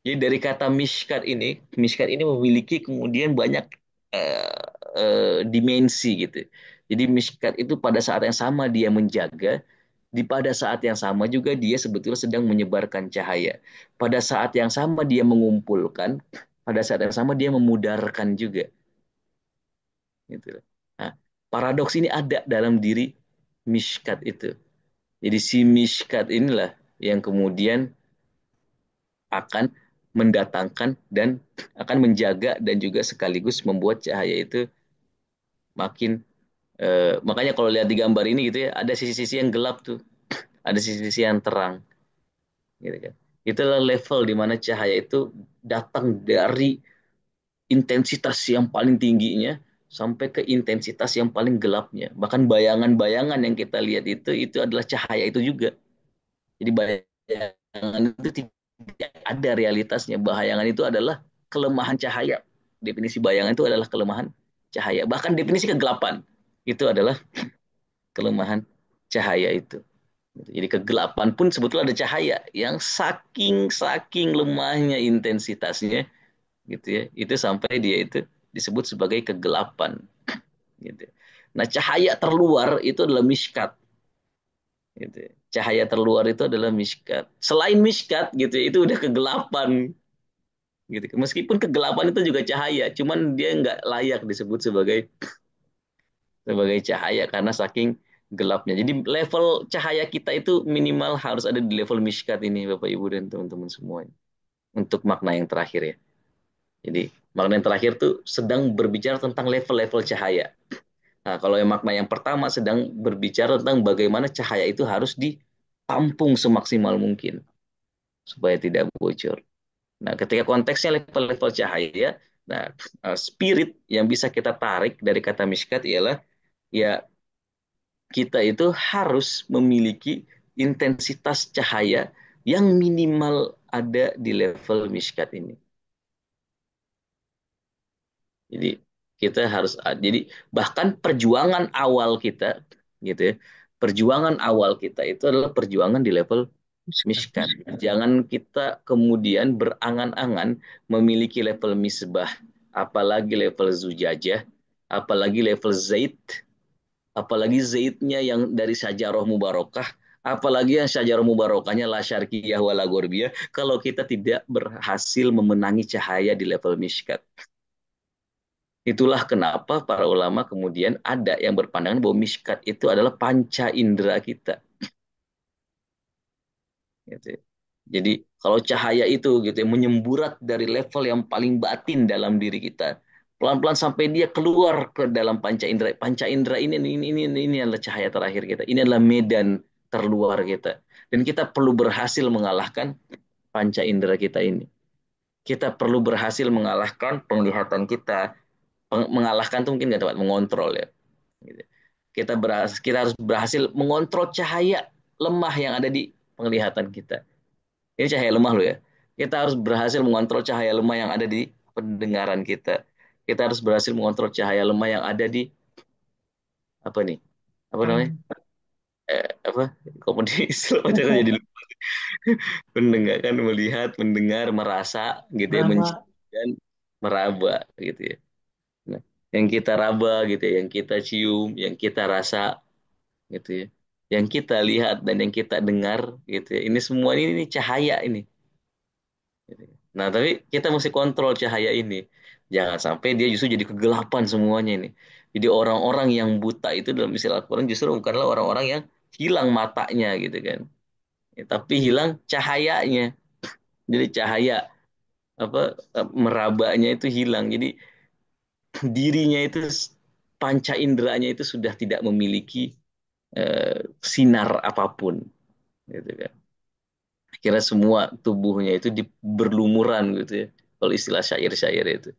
Jadi dari kata mishkat ini memiliki kemudian banyak dimensi gitu. Jadi mishkat itu pada saat yang sama dia menjaga, di pada saat yang sama juga dia sebetulnya sedang menyebarkan cahaya. Pada saat yang sama dia mengumpulkan, pada saat yang sama dia memudarkan juga. Gitu. Nah, paradoks ini ada dalam diri mishkat itu. Jadi si mishkat inilah yang kemudian akan mendatangkan dan akan menjaga dan juga sekaligus membuat cahaya itu makin makanya kalau lihat di gambar ini gitu ya ada sisi-sisi yang gelap tuh, ada sisi-sisi yang terang gitu kan. Itulah level di mana cahaya itu datang dari intensitas yang paling tingginya sampai ke intensitas yang paling gelapnya. Bahkan bayangan-bayangan yang kita lihat itu adalah cahaya itu juga. Jadi bayangan itu tidak ada realitasnya. Bayangan itu adalah kelemahan cahaya. Definisi bayangan itu adalah kelemahan cahaya. Bahkan definisi kegelapan itu adalah kelemahan cahaya itu. Jadi kegelapan pun sebetulnya ada cahaya yang saking saking lemahnya intensitasnya gitu ya. Itu sampai dia itu disebut sebagai kegelapan gitu. Nah, cahaya terluar itu adalah miskat gitu. Cahaya terluar itu adalah miskat. Selain miskat gitu ya, itu udah kegelapan gitu. Meskipun kegelapan itu juga cahaya, cuman dia nggak layak disebut sebagai sebagai cahaya karena saking gelapnya. Jadi level cahaya kita itu minimal harus ada di level miskat ini Bapak Ibu dan teman-teman semuanya. Untuk makna yang terakhir ya. Jadi makna yang terakhir tuh sedang berbicara tentang level-level cahaya. Nah, kalau yang makna yang pertama sedang berbicara tentang bagaimana cahaya itu harus ditampung semaksimal mungkin supaya tidak bocor. Nah, ketika konteksnya level-level cahaya, nah spirit yang bisa kita tarik dari kata miskat ialah ya kita itu harus memiliki intensitas cahaya yang minimal ada di level miskat ini. Jadi kita harus jadi bahkan perjuangan awal kita gitu ya. Perjuangan awal kita itu adalah perjuangan di level miskat. Jangan kita kemudian berangan-angan memiliki level misbah, apalagi level zujajah, apalagi level zait, apalagi zaitnya yang dari sajarah mubarakah, apalagi yang sajarah mubarakahnya la syarqiyah wala gharbiyah, kalau kita tidak berhasil memenangi cahaya di level miskat. Itulah kenapa para ulama kemudian ada yang berpandangan bahwa miskat itu adalah panca indera kita. Gitu. Jadi kalau cahaya itu gitu ya, menyemburat dari level yang paling batin dalam diri kita, pelan-pelan sampai dia keluar ke dalam panca indera. Panca indera ini adalah cahaya terakhir kita. Ini adalah medan terluar kita. Dan kita perlu berhasil mengalahkan panca indera kita ini. Kita perlu berhasil mengalahkan penglihatan kita. Mengalahkan itu mungkin nggak tepat, mengontrol ya. Gitu. Kita harus berhasil mengontrol cahaya lemah yang ada di penglihatan kita. Ini cahaya lemah loh ya. Kita harus berhasil mengontrol cahaya lemah yang ada di pendengaran kita. Kita harus berhasil mengontrol cahaya lemah yang ada di apa nih? Apa namanya? Tangan, Apa? Komedi Islam aja jadi mendengar kan melihat, mendengar, merasa gitu ya, meraba, mencium dan meraba gitu ya. Nah, yang kita raba gitu ya, yang kita cium, yang kita rasa gitu ya. Yang kita lihat dan yang kita dengar gitu ya. Ini semua ini cahaya ini. Gitu. Nah, tapi kita mesti kontrol cahaya ini. Jangan sampai dia justru jadi kegelapan semuanya ini. Jadi orang-orang yang buta itu dalam istilah Al-Quran justru bukanlah orang-orang yang hilang matanya gitu kan. Ya, tapi hilang cahayanya. Jadi cahaya apa merabanya itu hilang. Jadi dirinya itu panca inderanya itu sudah tidak memiliki sinar apapun gitu kan. Kira semua tubuhnya itu berlumuran gitu ya. Kalau istilah syair-syair itu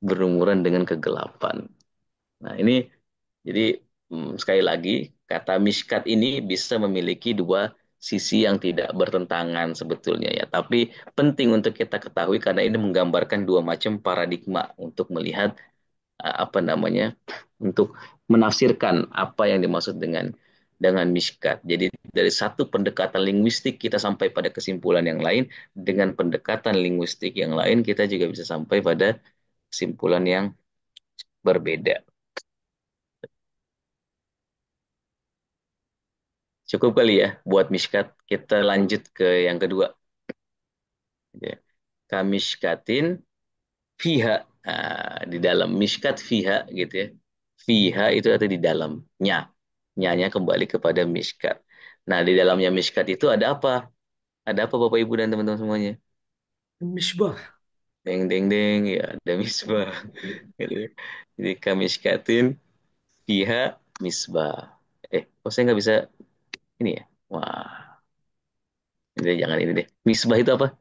berlumuran dengan kegelapan. Nah, ini jadi sekali lagi kata miskat ini bisa memiliki dua sisi yang tidak bertentangan sebetulnya ya. Tapi penting untuk kita ketahui karena ini menggambarkan dua macam paradigma untuk melihat apa namanya untuk menafsirkan apa yang dimaksud dengan miskat. Jadi dari satu pendekatan linguistik kita sampai pada kesimpulan yang lain, dengan pendekatan linguistik yang lain kita juga bisa sampai pada kesimpulan yang berbeda. Cukup kali ya buat miskat. Kita lanjut ke yang kedua. Ya. Kamishkatin fiha. Di dalam miskat fiha gitu ya. Fiha itu ada di dalamnya. Nyanya kembali kepada miskat. Nah, di dalamnya miskat itu ada apa? Ada apa Bapak Ibu dan teman-teman semuanya? misbah. Deng deng deng ya ada misbah. Gitu ya. Jadi kamishkatin fiha misbah. Kok saya nggak bisa ini ya? Wah, ini jangan ini deh. Misbah itu apa?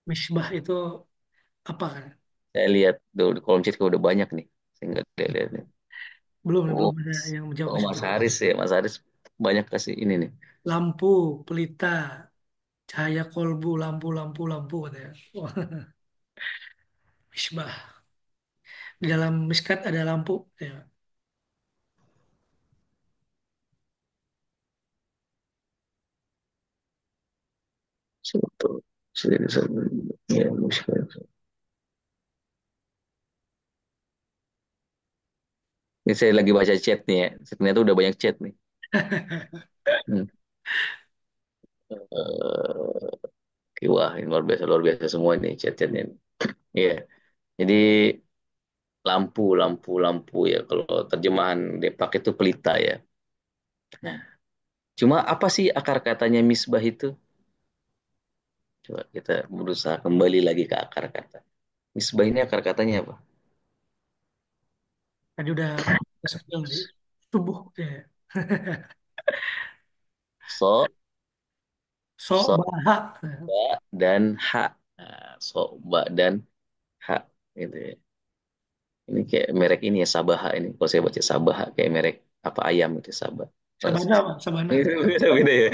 Misbah itu apa kan? Saya lihat di kolom chat udah banyak nih. Saya nggak ada lihat nih. Belum, Oh, belum ada yang menjawab oh Mas misbah. Haris ya, Mas Haris banyak kasih ini nih. Lampu, pelita, cahaya kolbu, lampu, lampu, lampu katanya. Wah, misbah. Di dalam miskat ada lampu. Ya. Satu, satu, satu, ya, muskil. Ini saya lagi baca chat nih ya. Ternyata udah banyak chat nih. Hmm. Wah, ini luar biasa semua nih chat-chatnya. Iya. Jadi lampu, lampu, lampu ya. Kalau terjemahan Depak itu pelita ya. Nah, cuma apa sih akar katanya misbah itu? Coba kita berusaha kembali lagi ke akar kata. Misbah ini akar katanya apa? Tadi udah sebutkan tadi. Tubuh. Ya. So, So, so, bahak. ba, dan ha. Nah, so, ba, dan ha. Gitu ya. Ini kayak merek ini ya, Sabaha ini. Kalau saya baca Sabaha kayak merek apa ayam itu Sabah. Sabana, Pak. Sabana. Beda, beda ya.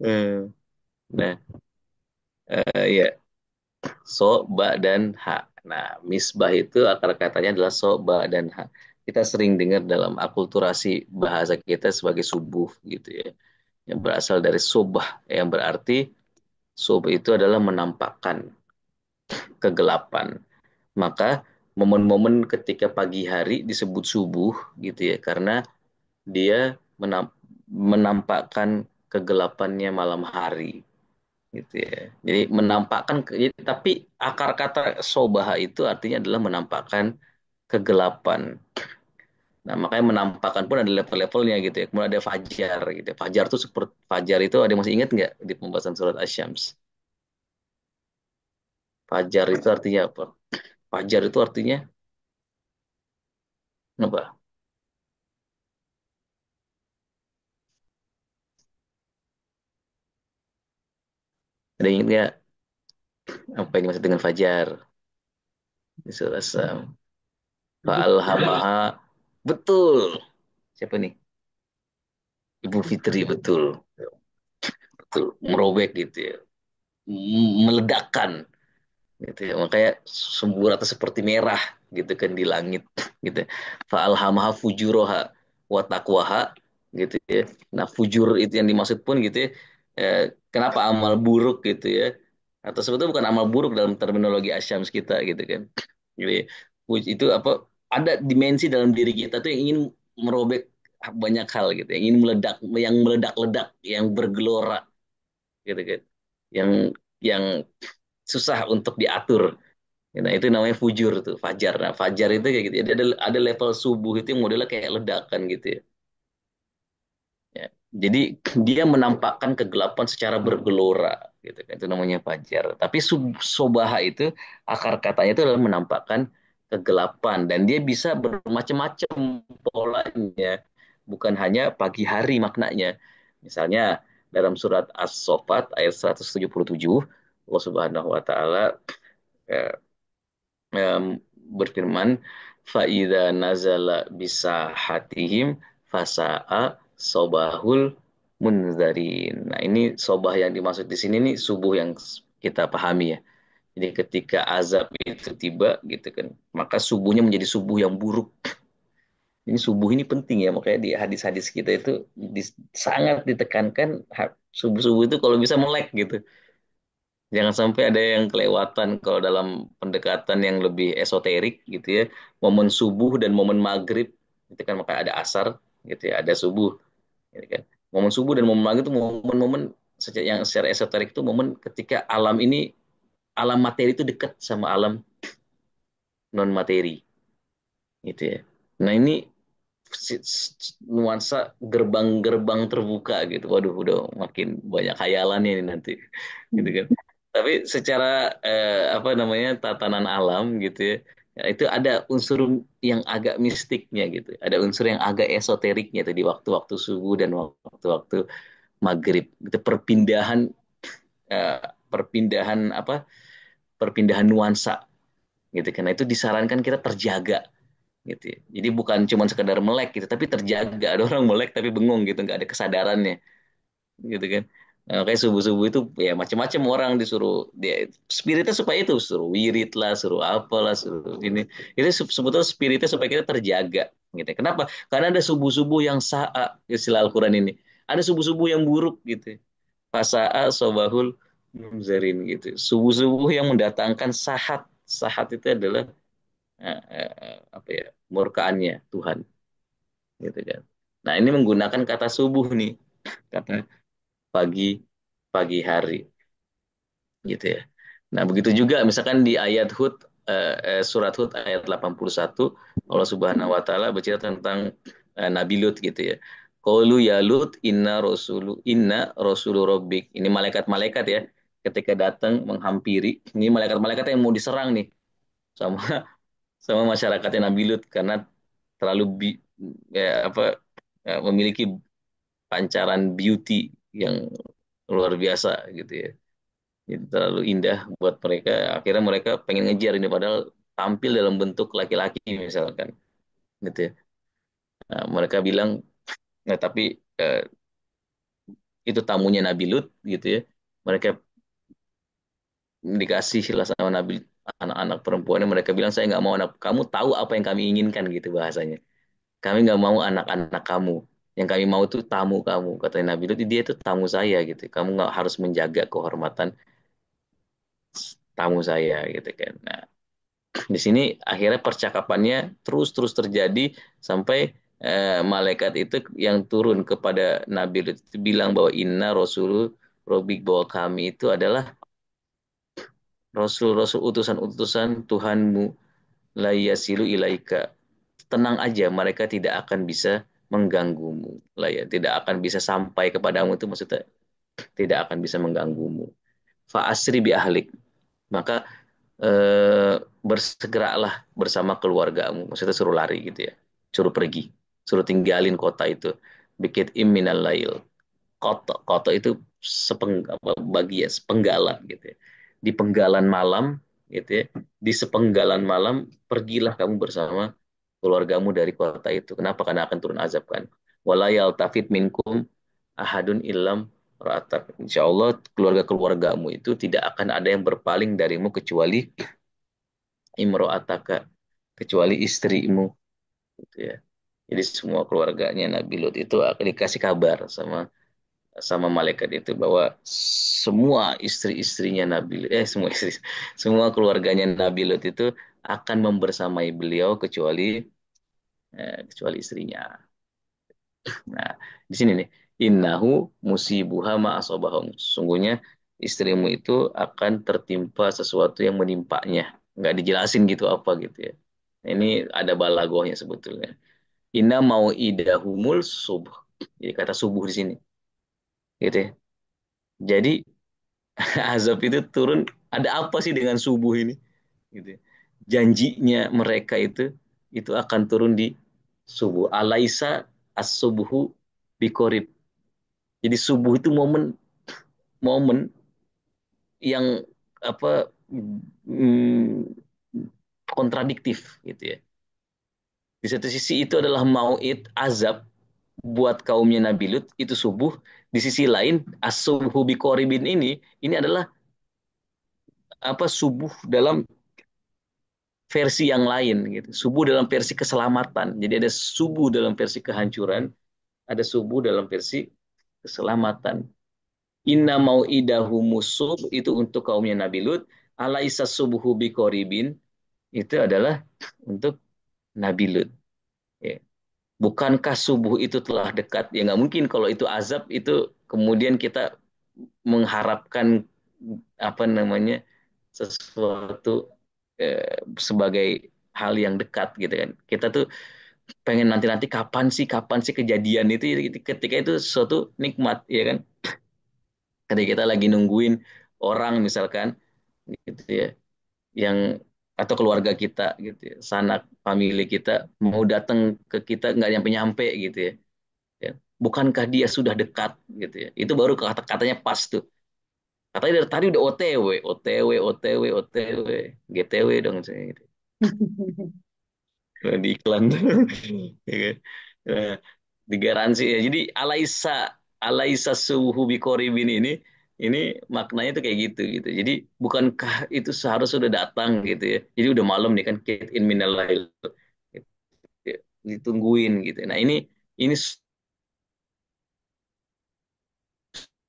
Hmm. Nah, ya, so, ba, dan ha. Nah, misbah itu akar katanya adalah so, ba, dan ha. Kita sering dengar dalam akulturasi bahasa kita sebagai subuh gitu ya. Yang berasal dari sobah, yang berarti subuh itu adalah menampakkan kegelapan. Maka momen-momen ketika pagi hari disebut subuh gitu ya, karena dia menampakkan kegelapannya malam hari gitu ya. Jadi menampakkan, tapi akar kata sobaha itu artinya adalah menampakkan kegelapan. Nah, makanya menampakkan pun ada level-levelnya gitu ya. Kemudian ada fajar gitu ya. Fajar itu seperti fajar itu ada yang masih ingat nggak di pembahasan surat Asy-Syams? Fajar itu artinya apa? Fajar itu artinya apa? Ada yang ingat nggak apa yang dimaksud dengan fajar di surat Asy-Syams? Fa'alhamaha, betul. Siapa nih? Ibu Fitri, betul. Betul. Merobek gitu ya. Meledakkan gitu ya. Makanya sumber atau seperti merah gitu kan di langit gitu. Fa'alhamaha fujuroha wa taqwaha gitu ya. Nah, fujur itu yang dimaksud pun gitu ya. Kenapa amal buruk gitu ya? Atau sebetulnya bukan amal buruk dalam terminologi asyams kita gitu kan. Jadi itu apa? Ada dimensi dalam diri kita tuh yang ingin merobek banyak hal gitu, yang ingin meledak, yang meledak-ledak, yang bergelora gitu kan. Yang yang susah untuk diatur. Nah, itu namanya fujur tuh, fajar. Nah, fajar itu kayak gitu. Jadi ada level subuh itu yang modelnya kayak ledakan gitu ya. Ya. Jadi dia menampakkan kegelapan secara bergelora gitu kan. Itu namanya fajar. Tapi sobaha itu akar katanya itu adalah menampakkan kegelapan dan dia bisa bermacam-macam polanya. Bukan hanya pagi hari maknanya. Misalnya dalam surat As-Saffat ayat 177 Allah Subhanahu wa taala eh, berfirman faida nazala bisa hatihim fasa'a sobahul munzarin. Nah, ini sobah yang dimaksud di sini nih subuh yang kita pahami ya. Jadi ketika azab itu tiba gitu kan, maka subuhnya menjadi subuh yang buruk. Ini subuh ini penting ya, makanya di hadis-hadis kita itu sangat ditekankan subuh-subuh itu kalau bisa melek gitu. Jangan sampai ada yang kelewatan kalau dalam pendekatan yang lebih esoterik gitu ya. Momen subuh dan momen maghrib itu kan maka ada asar gitu ya, ada subuh gitu kan. Momen subuh dan momen maghrib itu momen-momen yang secara esoterik itu momen ketika alam ini alam materi itu dekat sama alam non materi gitu ya. Nah, ini nuansa gerbang-gerbang terbuka gitu. Waduh, udah makin banyak khayalannya ini nanti, gitu kan. Tapi secara apa namanya tatanan alam gitu ya, ya, itu ada unsur yang agak mistiknya gitu. Ada unsur yang agak esoteriknya itu di waktu-waktu subuh dan waktu-waktu maghrib. Itu perpindahan eh, perpindahan apa perpindahan nuansa gitu kan. Nah, itu disarankan kita terjaga gitu ya. Jadi bukan cuma sekedar melek gitu, tapi terjaga. Ada orang melek tapi bengong gitu, nggak ada kesadarannya gitu kan. Nah, kayak subuh-subuh itu ya macam-macam orang disuruh dia spiritnya supaya itu suruh wirid lah, suruh apalah, suruh ini. Itu sebetulnya spiritnya supaya kita terjaga gitu. Kenapa? Karena ada subuh-subuh yang sa'a istilah Al-Qur'an ini. Ada subuh-subuh yang buruk gitu. Fasa'a sobahul munzarin gitu. Subuh-subuh yang mendatangkan sahat. Sahat itu adalah apa ya? Murkaannya Tuhan gitu kan. Nah, ini menggunakan kata subuh nih, kata pagi pagi hari gitu ya. Nah, begitu juga misalkan di ayat Hud surat Hud ayat 81 Allah Subhanahu wa taala bercerita tentang Nabi Lut gitu ya. Qaulu ya Lut inna rasulu rabbik. Ini malaikat-malaikat ya ketika datang menghampiri. Ini malaikat-malaikat yang mau diserang nih sama sama masyarakatnya Nabi Lut karena terlalu apa memiliki pancaran beauty yang luar biasa gitu ya. Itu terlalu indah buat mereka. Akhirnya mereka pengen ngejar ini padahal tampil dalam bentuk laki-laki misalkan, gitu ya. Nah, mereka bilang, nah, tapi eh, itu tamunya Nabi Lut, gitu ya. Mereka dikasih lah sama Nabi anak-anak perempuannya. Mereka bilang saya nggak mau anak kamu tahu apa yang kami inginkan gitu bahasanya. Kami nggak mau anak-anak kamu. Yang kami mau tuh tamu kamu. Kata Nabi Lut, dia itu tamu saya gitu. Kamu nggak harus menjaga kehormatan tamu saya gitu kan. Nah, di sini akhirnya percakapannya terus-terus terjadi sampai malaikat itu yang turun kepada Nabi Lut itu bilang bahwa inna rasulu robik bahwa kami itu adalah rasul-rasul utusan-utusan Tuhanmu la yasilu ilaika. Tenang aja mereka tidak akan bisa mengganggumu. Lah ya, tidak akan bisa sampai kepadamu itu maksudnya tidak akan bisa mengganggumu. Fa asri bi ahlik. Maka bersegeralah bersama keluargamu. Maksudnya suruh lari gitu ya. Suruh pergi. Suruh tinggalin kota itu. Bikit minal lail. Kota itu apa, bagian sepenggalan gitu ya. Di penggalan malam gitu ya. Di sepenggalan malam pergilah kamu bersama keluargamu dari kota itu. Kenapa? Karena akan turun azab kan. Walayal tafid minkum ahadun ilam ra'atak. Insya Allah keluarga-keluargamu itu tidak akan ada yang berpaling darimu kecuali imro'ataka, kecuali istrimu gitu ya. Jadi semua keluarganya Nabi Lut itu akan dikasih kabar sama sama malaikat itu bahwa semua istri-istrinya Nabi Lut, semua keluarganya Nabi Lut itu akan membersamai beliau kecuali istrinya. Nah, di sini nih, innahu musibuha ma asobahum. Sungguhnya istrimu itu akan tertimpa sesuatu yang menimpanya. Nggak dijelasin gitu apa gitu ya. Nah, ini ada balagohnya sebetulnya. Inna mau idahumul subuh. Jadi kata subuh di sini. Gitu ya. Jadi azab itu turun. Ada apa sih dengan subuh ini? Gitu ya. Janjinya mereka itu akan turun di subuh. Alaisa as-subuhu bikorib. Jadi subuh itu momen momen yang apa kontradiktif gitu ya. Di satu sisi itu adalah mau'id azab buat kaumnya Nabi Lut itu subuh. Di sisi lain as-subuhu biqoribin ini adalah apa subuh dalam versi yang lain gitu. Subuh dalam versi keselamatan. Jadi ada subuh dalam versi kehancuran, ada subuh dalam versi keselamatan. Inna mau idahu musub itu untuk kaumnya Nabi Lut. Alaisa subuhu biqoribin itu adalah untuk Nabi Lut. Ya. Bukankah subuh itu telah dekat? Ya nggak mungkin kalau itu azab itu kemudian kita mengharapkan apa namanya sesuatu sebagai hal yang dekat gitu kan. Kita tuh pengen nanti-nanti kapan sih kejadian itu ketika itu suatu nikmat ya kan. Ketika kita lagi nungguin orang misalkan gitu ya yang atau keluarga kita gitu ya, sanak famili kita mau datang ke kita nggak nyampe-nyampe gitu ya. Ya. Bukankah dia sudah dekat gitu ya? Itu baru kata-katanya pas tuh. Katanya dari tadi udah OTW, OTW, OTW, OTW, GTW dong saya gitu. Di iklan. Ya kan? Nah, digaransi ya. Jadi alaisa suhu bikoribin ini maknanya tuh kayak gitu gitu. Jadi bukankah itu seharusnya sudah datang gitu ya. Jadi udah malam nih kan kit in minal lail. Gitu ya. Ditungguin gitu. Nah, ini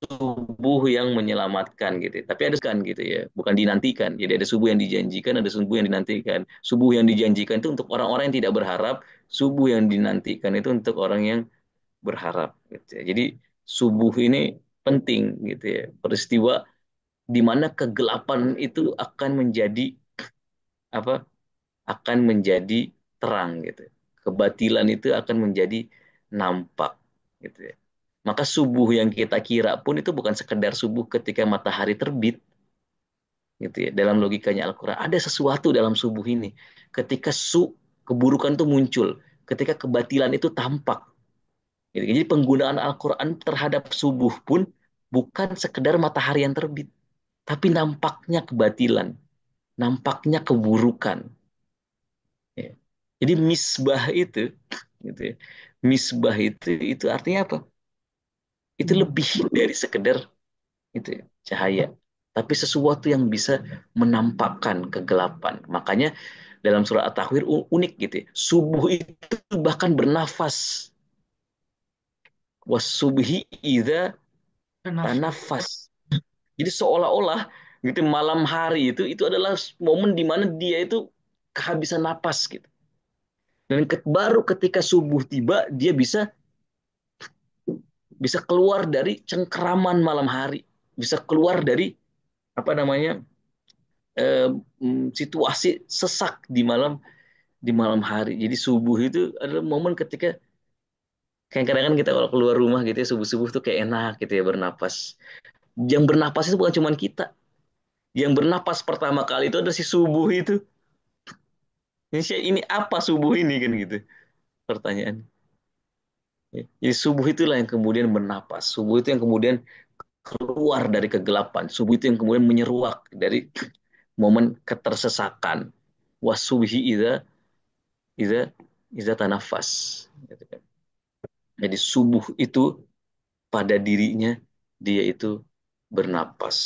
subuh yang menyelamatkan gitu. Tapi ada kan gitu ya, bukan dinantikan. Jadi ada subuh yang dijanjikan, ada subuh yang dinantikan. Subuh yang dijanjikan itu untuk orang-orang yang tidak berharap, subuh yang dinantikan itu untuk orang yang berharap gitu ya. Jadi subuh ini penting gitu ya. Peristiwa di mana kegelapan itu akan menjadi apa? Akan menjadi terang gitu. Kebatilan itu akan menjadi nampak gitu ya. Maka subuh yang kita kira pun itu bukan sekedar subuh ketika matahari terbit gitu ya. Dalam logikanya Al-Qur'an ada sesuatu dalam subuh ini. Ketika keburukan itu muncul, ketika kebatilan itu tampak. Gitu. Jadi penggunaan Al-Qur'an terhadap subuh pun bukan sekedar matahari yang terbit, tapi nampaknya kebatilan, nampaknya keburukan. Ya. Jadi misbah itu, gitu ya. Misbah itu artinya apa? Itu lebih dari sekedar itu ya, cahaya, tapi sesuatu yang bisa menampakkan kegelapan. Makanya dalam surah At-Tahwir unik gitu ya. Subuh itu bahkan bernafas. Wasubhi idza Nafsu. tanafas. Jadi seolah-olah gitu malam hari itu adalah momen di mana dia itu kehabisan napas gitu. Dan baru ketika subuh tiba dia bisa bisa keluar dari cengkeraman malam hari, bisa keluar dari apa namanya eh, situasi sesak di malam hari. Jadi subuh itu adalah momen ketika kayak kadang-kadang kita kalau keluar rumah gitu ya subuh-subuh tuh kayak enak gitu ya bernapas. Yang bernapas itu bukan cuma kita. Yang bernapas pertama kali itu ada si subuh itu. Ini apa subuh ini kan gitu pertanyaan. Jadi subuh itulah yang kemudian bernapas. Subuh itu yang kemudian keluar dari kegelapan. Subuh itu yang kemudian menyeruak dari momen ketersesakan. Wasubihi ida ida tanafas. Gitu kan. Jadi subuh itu pada dirinya dia itu bernapas.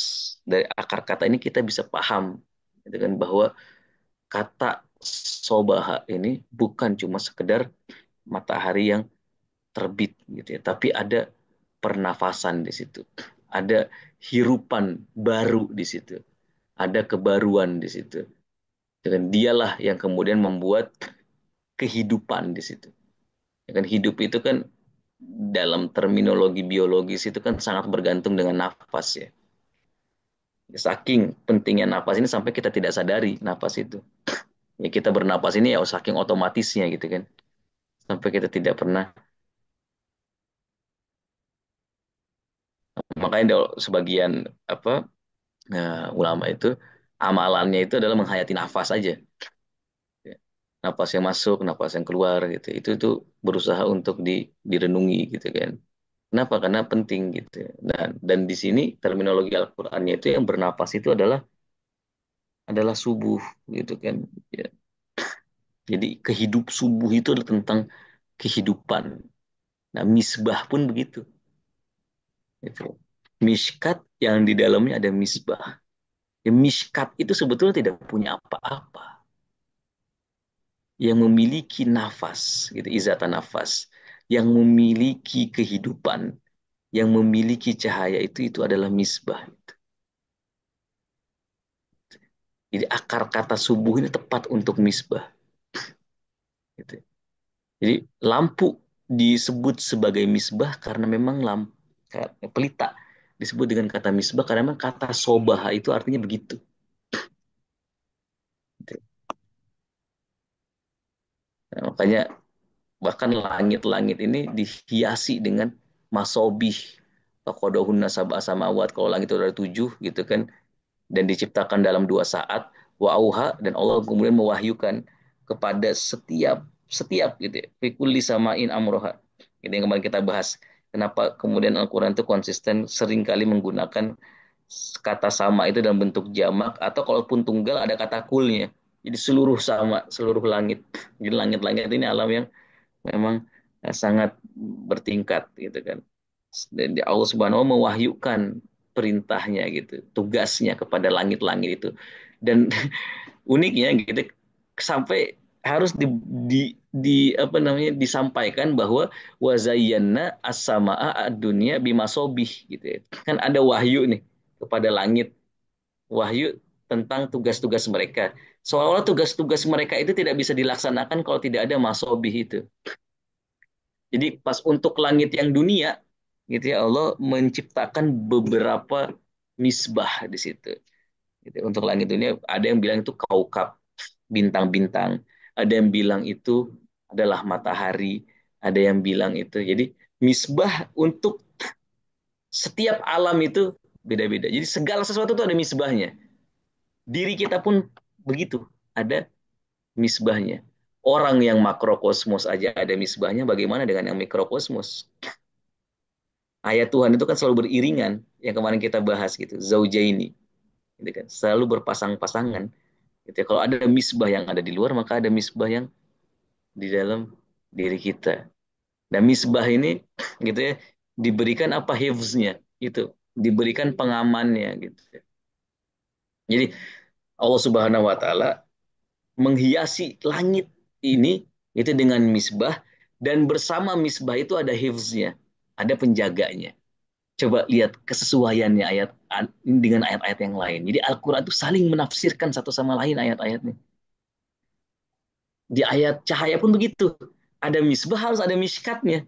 Dari akar kata ini kita bisa paham gitu kan bahwa kata sobaha ini bukan cuma sekedar matahari yang terbit gitu ya, tapi ada pernafasan di situ. Ada hirupan baru di situ. Ada kebaruan di situ. Dan dialah yang kemudian membuat kehidupan di situ. Ya kan hidup itu kan dalam terminologi biologis itu kan sangat bergantung dengan nafas ya. Saking pentingnya nafas ini sampai kita tidak sadari nafas itu. Ya kita bernapas ini ya saking otomatisnya gitu kan. Sampai kita tidak pernah. Makanya ada sebagian apa ulama itu amalannya itu adalah menghayati nafas aja. Ya. Nafas yang masuk, nafas yang keluar gitu. Itu berusaha untuk direnungi gitu kan. Kenapa? Karena penting gitu. Dan di sini terminologi Al-Qur'annya itu yang bernapas itu adalah subuh gitu kan. Ya. Jadi subuh itu adalah tentang kehidupan. Nah, misbah pun begitu. Gitu. Mishkat yang di dalamnya ada misbah. Ya, mishkat itu sebetulnya tidak punya apa-apa. Yang memiliki nafas, gitu, izatan nafas. Yang memiliki kehidupan, yang memiliki cahaya itu adalah misbah. Jadi akar kata subuh ini tepat untuk misbah. Gitu. Jadi lampu disebut sebagai misbah karena memang pelita disebut dengan kata misbah karena memang kata sobah itu artinya begitu. Gitu. Nah, makanya bahkan langit-langit ini dihiasi dengan masobih. Fakodohunna sab'a samawat. Kalau langit itu ada 7 gitu kan. Dan diciptakan dalam 2 saat. Wa auha dan Allah kemudian mewahyukan kepada setiap gitu ya. Fikuli samain amroha. Ini yang kemarin kita bahas. Kenapa kemudian Al-Quran itu konsisten seringkali menggunakan kata sama itu dalam bentuk jamak, atau kalaupun tunggal ada kata kulnya. Jadi seluruh sama, seluruh langit. Jadi langit-langit ini alam yang memang sangat bertingkat gitu kan. Dan Allah Subhanahu wa mewahyukan perintahnya gitu, tugasnya kepada langit-langit itu. Dan uniknya gitu, sampai harus apa namanya, disampaikan bahwa wazayyana as-samaa ad-dunya bimasobih gitu ya. Kan ada wahyu nih kepada langit, wahyu tentang tugas-tugas mereka. Seolah-olah tugas-tugas mereka itu tidak bisa dilaksanakan kalau tidak ada masobih itu. Jadi pas untuk langit yang dunia, gitu ya, Allah menciptakan beberapa misbah di situ. Gitu. Untuk langit dunia ada yang bilang itu kaukab, bintang-bintang, ada yang bilang itu adalah matahari, ada yang bilang itu. Jadi misbah untuk setiap alam itu beda-beda. Jadi segala sesuatu itu ada misbahnya. Diri kita pun begitu, ada misbahnya. Orang yang makrokosmos aja ada misbahnya, bagaimana dengan yang mikrokosmos? Ayat Tuhan itu kan selalu beriringan, yang kemarin kita bahas gitu, zaujaini, gitu kan, selalu berpasang-pasangan. Gitu ya. Kalau ada misbah yang ada di luar, maka ada misbah yang di dalam diri kita. Dan misbah ini, gitu ya, diberikan apa hifznya, itu diberikan pengamannya, gitu. Jadi Allah Subhanahu Wa Taala menghiasi langit ini itu dengan misbah, dan bersama misbah itu ada hifznya, ada penjaganya. Coba lihat kesesuaiannya ayat dengan ayat-ayat yang lain. Jadi Al-Quran itu saling menafsirkan satu sama lain ayat-ayatnya. Di ayat cahaya pun begitu. Ada misbah harus ada miskatnya.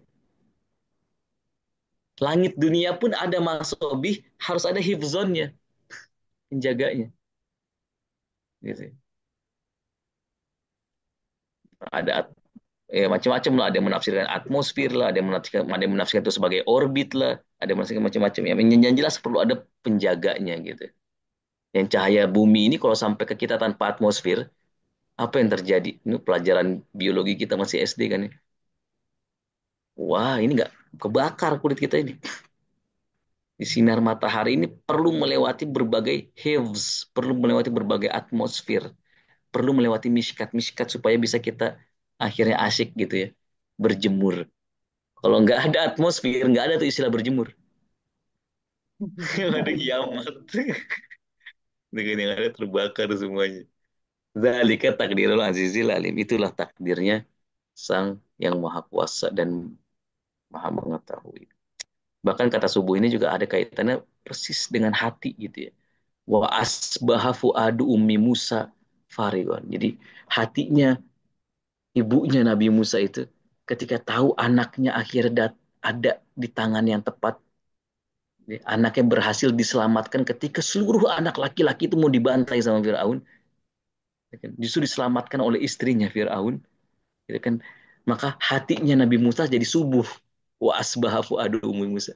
Langit dunia pun ada masobih, harus ada hifzonnya, penjaganya. Gitu. Ada macam-macam lah. Ada yang menafsirkan atmosfer lah, ada yang menafsirkan itu sebagai orbit lah, ada yang menafsirkan macam-macam. Yang jelas perlu ada penjaganya gitu. Yang cahaya bumi ini kalau sampai ke kita tanpa atmosfer, apa yang terjadi? Ini pelajaran biologi kita masih SD kan ya. Wah, ini nggak kebakar kulit kita ini. Di sinar matahari ini perlu melewati berbagai hifz, perlu melewati berbagai atmosfer, perlu melewati miskat-miskat supaya bisa kita akhirnya asik gitu ya, berjemur. Kalau nggak ada atmosfer, nggak ada tuh istilah berjemur. Yang ada kiamat. Dengan yang ada terbakar semuanya. Zalika takdirul azizil alim. Itulah takdirnya sang yang maha kuasa dan maha mengetahui. Bahkan kata subuh ini juga ada kaitannya persis dengan hati gitu ya. Wa asbaha fuadu ummi Musa farigon. Jadi hatinya ibunya Nabi Musa itu ketika tahu anaknya akhirnya ada di tangan yang tepat, ya, anaknya berhasil diselamatkan ketika seluruh anak laki-laki itu mau dibantai sama Firaun, ya kan, justru diselamatkan oleh istrinya Firaun, gitu kan. Maka hatinya Nabi Musa jadi subuh. Wa asbaha fuadu ummi Musa.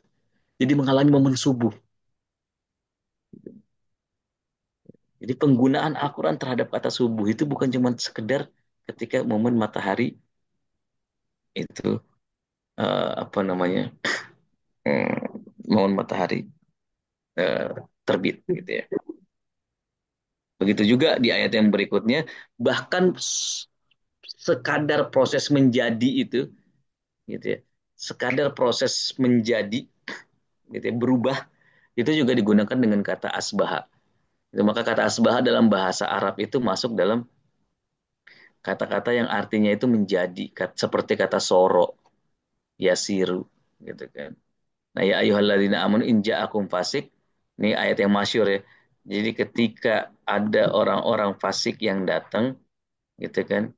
Jadi mengalami momen subuh. Jadi penggunaan Al-Quran terhadap kata subuh itu bukan cuma sekedar ketika momen matahari itu apa namanya, momen matahari eh, terbit gitu ya. Begitu juga di ayat yang berikutnya, bahkan sekadar proses menjadi itu, gitu ya, sekadar proses menjadi, gitu ya, berubah, itu juga digunakan dengan kata asbaha. Maka kata asbaha dalam bahasa Arab itu masuk dalam kata-kata yang artinya itu menjadi, seperti kata soro, yasiru, gitu kan. Nah, ya ayyuhalladzina amanu in ja'akum fasik, ini ayat yang masyhur ya. Jadi ketika ada orang-orang fasik yang datang, gitu kan,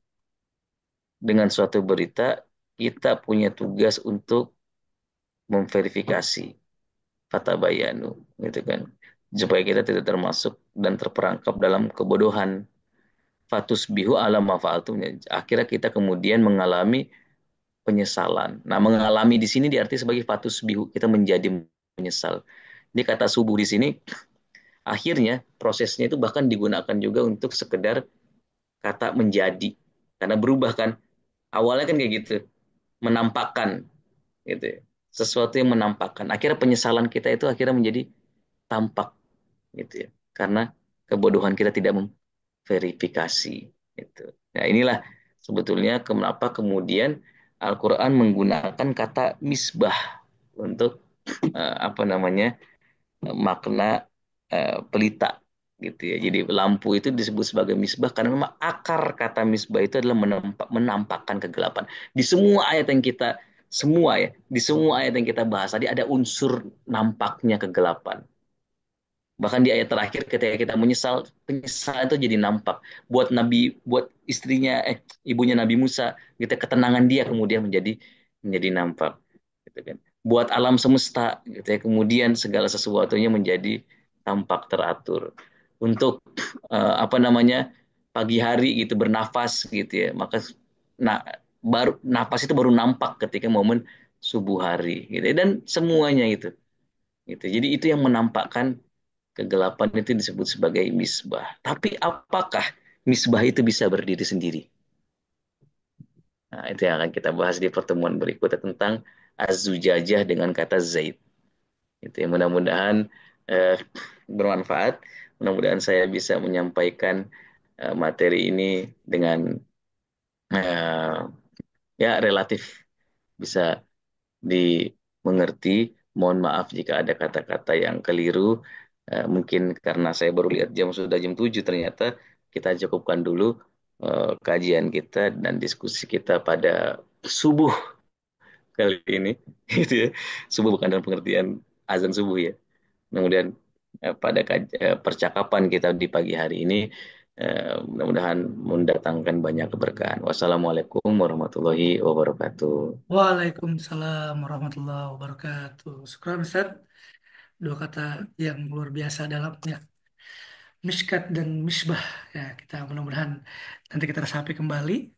dengan suatu berita, kita punya tugas untuk memverifikasi, fatabayanu, gitu kan, supaya kita tidak termasuk dan terperangkap dalam kebodohan. Fatus bihu ala mafa'altum. Akhirnya kita kemudian mengalami penyesalan. Nah, mengalami di sini diarti sebagai fatus bihu, kita menjadi menyesal. Ini kata subuh di sini akhirnya prosesnya itu bahkan digunakan juga untuk sekedar kata menjadi, karena berubah kan, awalnya kan kayak gitu, menampakkan gitu ya. Sesuatu yang menampakkan, akhirnya penyesalan kita itu akhirnya menjadi tampak. gitu ya. Karena kebodohan kita tidak memverifikasi gitu. Nah, inilah sebetulnya kenapa kemudian Al-Qur'an menggunakan kata misbah untuk apa namanya? Makna pelita gitu ya. Jadi lampu itu disebut sebagai misbah karena memang akar kata misbah itu adalah menampakkan kegelapan. Di semua ayat yang kita semua ya, di semua ayat yang kita bahas tadi ada unsur nampaknya kegelapan. Bahkan di ayat terakhir ketika kita menyesal, penyesalan itu jadi nampak. Buat istrinya, ibunya Nabi Musa, kita ketenangan dia kemudian menjadi nampak. Gitu kan. Buat alam semesta, gitu ya, kemudian segala sesuatunya menjadi tampak teratur. Untuk apa namanya pagi hari gitu bernafas gitu ya, maka nah baru nafas itu baru nampak ketika momen subuh hari gitu ya. Dan semuanya itu gitu. Jadi itu yang menampakkan kegelapan itu disebut sebagai misbah. Tapi apakah misbah itu bisa berdiri sendiri? Nah, itu yang akan kita bahas di pertemuan berikutnya tentang az-zujajah dengan kata zaid. Itu yang mudah-mudahan eh, bermanfaat. Mudah-mudahan saya bisa menyampaikan materi ini dengan eh, ya relatif bisa dimengerti. Mohon maaf jika ada kata-kata yang keliru. Mungkin karena saya baru lihat jam sudah jam 7 ternyata kita cukupkan dulu kajian kita dan diskusi kita pada subuh kali ini. Gitu ya. Subuh bukan dalam pengertian azan subuh ya. Kemudian pada percakapan kita di pagi hari ini mudah-mudahan mendatangkan banyak keberkahan. Wassalamualaikum warahmatullahi wabarakatuh. Waalaikumsalam warahmatullahi wabarakatuh. Syukran Ustaz. Dua kata yang luar biasa dalamnya. Miskat dan misbah. Ya, kita mudah-mudahan nanti kita resapi kembali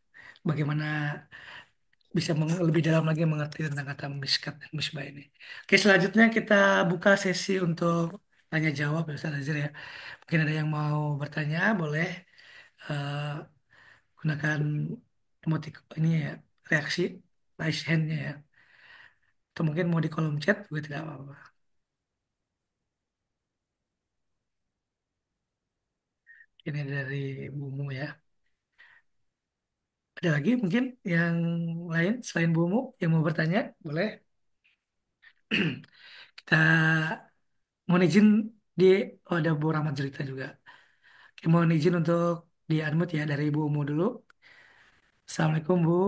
bagaimana bisa lebih dalam lagi mengerti tentang kata miskat dan misbah ini. Oke, selanjutnya kita buka sesi untuk tanya jawab ya Ustaz Azir ya. Mungkin ada yang mau bertanya, boleh eh, gunakan emoticon ini ya, reaksi raise hand-nya ya. Atau mungkin mau di kolom chat juga tidak apa-apa. Ini dari Bumu ya. Ada lagi mungkin yang lain selain Bumu yang mau bertanya? Boleh. Kita mohon izin di oh, ada Bu Rahmat cerita juga. Oke, mohon izin untuk di unmute ya dari Bumu dulu. Assalamualaikum Bu.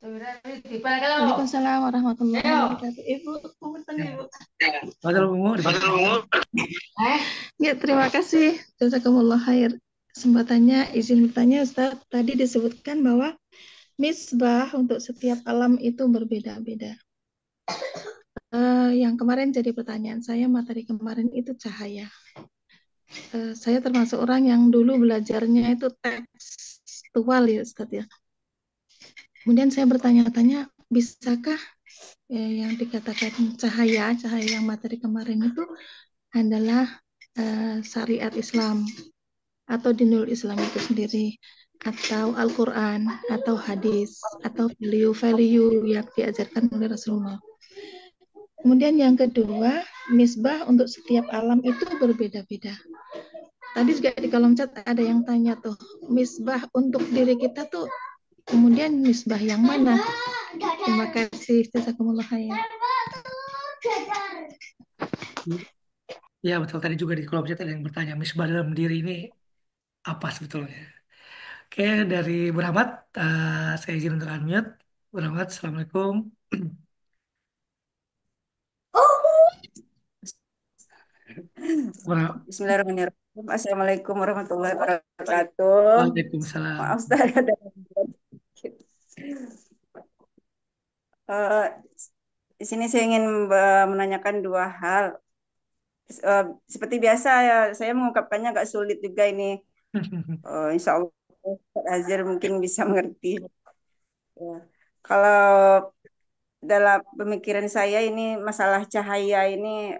Waalaikumsalam warahmatullahi wabarakatuh. Ibu, punten Ya. Ibu. Padahal Bumu dipersilakan. Ya, terima kasih. Jazakumullah khair. Kesempatannya izin bertanya Ustaz. Tadi disebutkan bahwa misbah untuk setiap alam itu berbeda-beda. Yang kemarin jadi pertanyaan saya, materi kemarin itu cahaya. Saya termasuk orang yang dulu belajarnya itu tekstual ya Ustaz ya. Kemudian saya bertanya-tanya, bisakah yang dikatakan cahaya yang materi kemarin itu adalah syariat Islam atau dinul Islam itu sendiri atau Al-Quran atau hadis atau value-value yang diajarkan oleh Rasulullah. Kemudian yang kedua, misbah untuk setiap alam itu berbeda-beda. Tadi juga di kolom chat ada yang tanya tuh, misbah untuk diri kita tuh kemudian misbah yang mana? Terima kasih. Jazakumullah khair. Ya betul tadi juga di kolom chat ada yang bertanya misbah dalam diri ini apa sebetulnya? Oke dari Bu Rahmat saya izin untuk unmute. Bu Rahmat, Assalamualaikum. Bu Rahmat. Bismillahirrahmanirrahim. Assalamualaikum warahmatullahi wabarakatuh. Waalaikumsalam. Maaf, Ustaz, ada sedikit. Eh, di sini saya ingin menanyakan dua hal. Seperti biasa ya, saya mengungkapkannya agak sulit juga ini. Insya Allah, Ustaz Azhar mungkin bisa mengerti. Ya. Kalau dalam pemikiran saya ini masalah cahaya ini,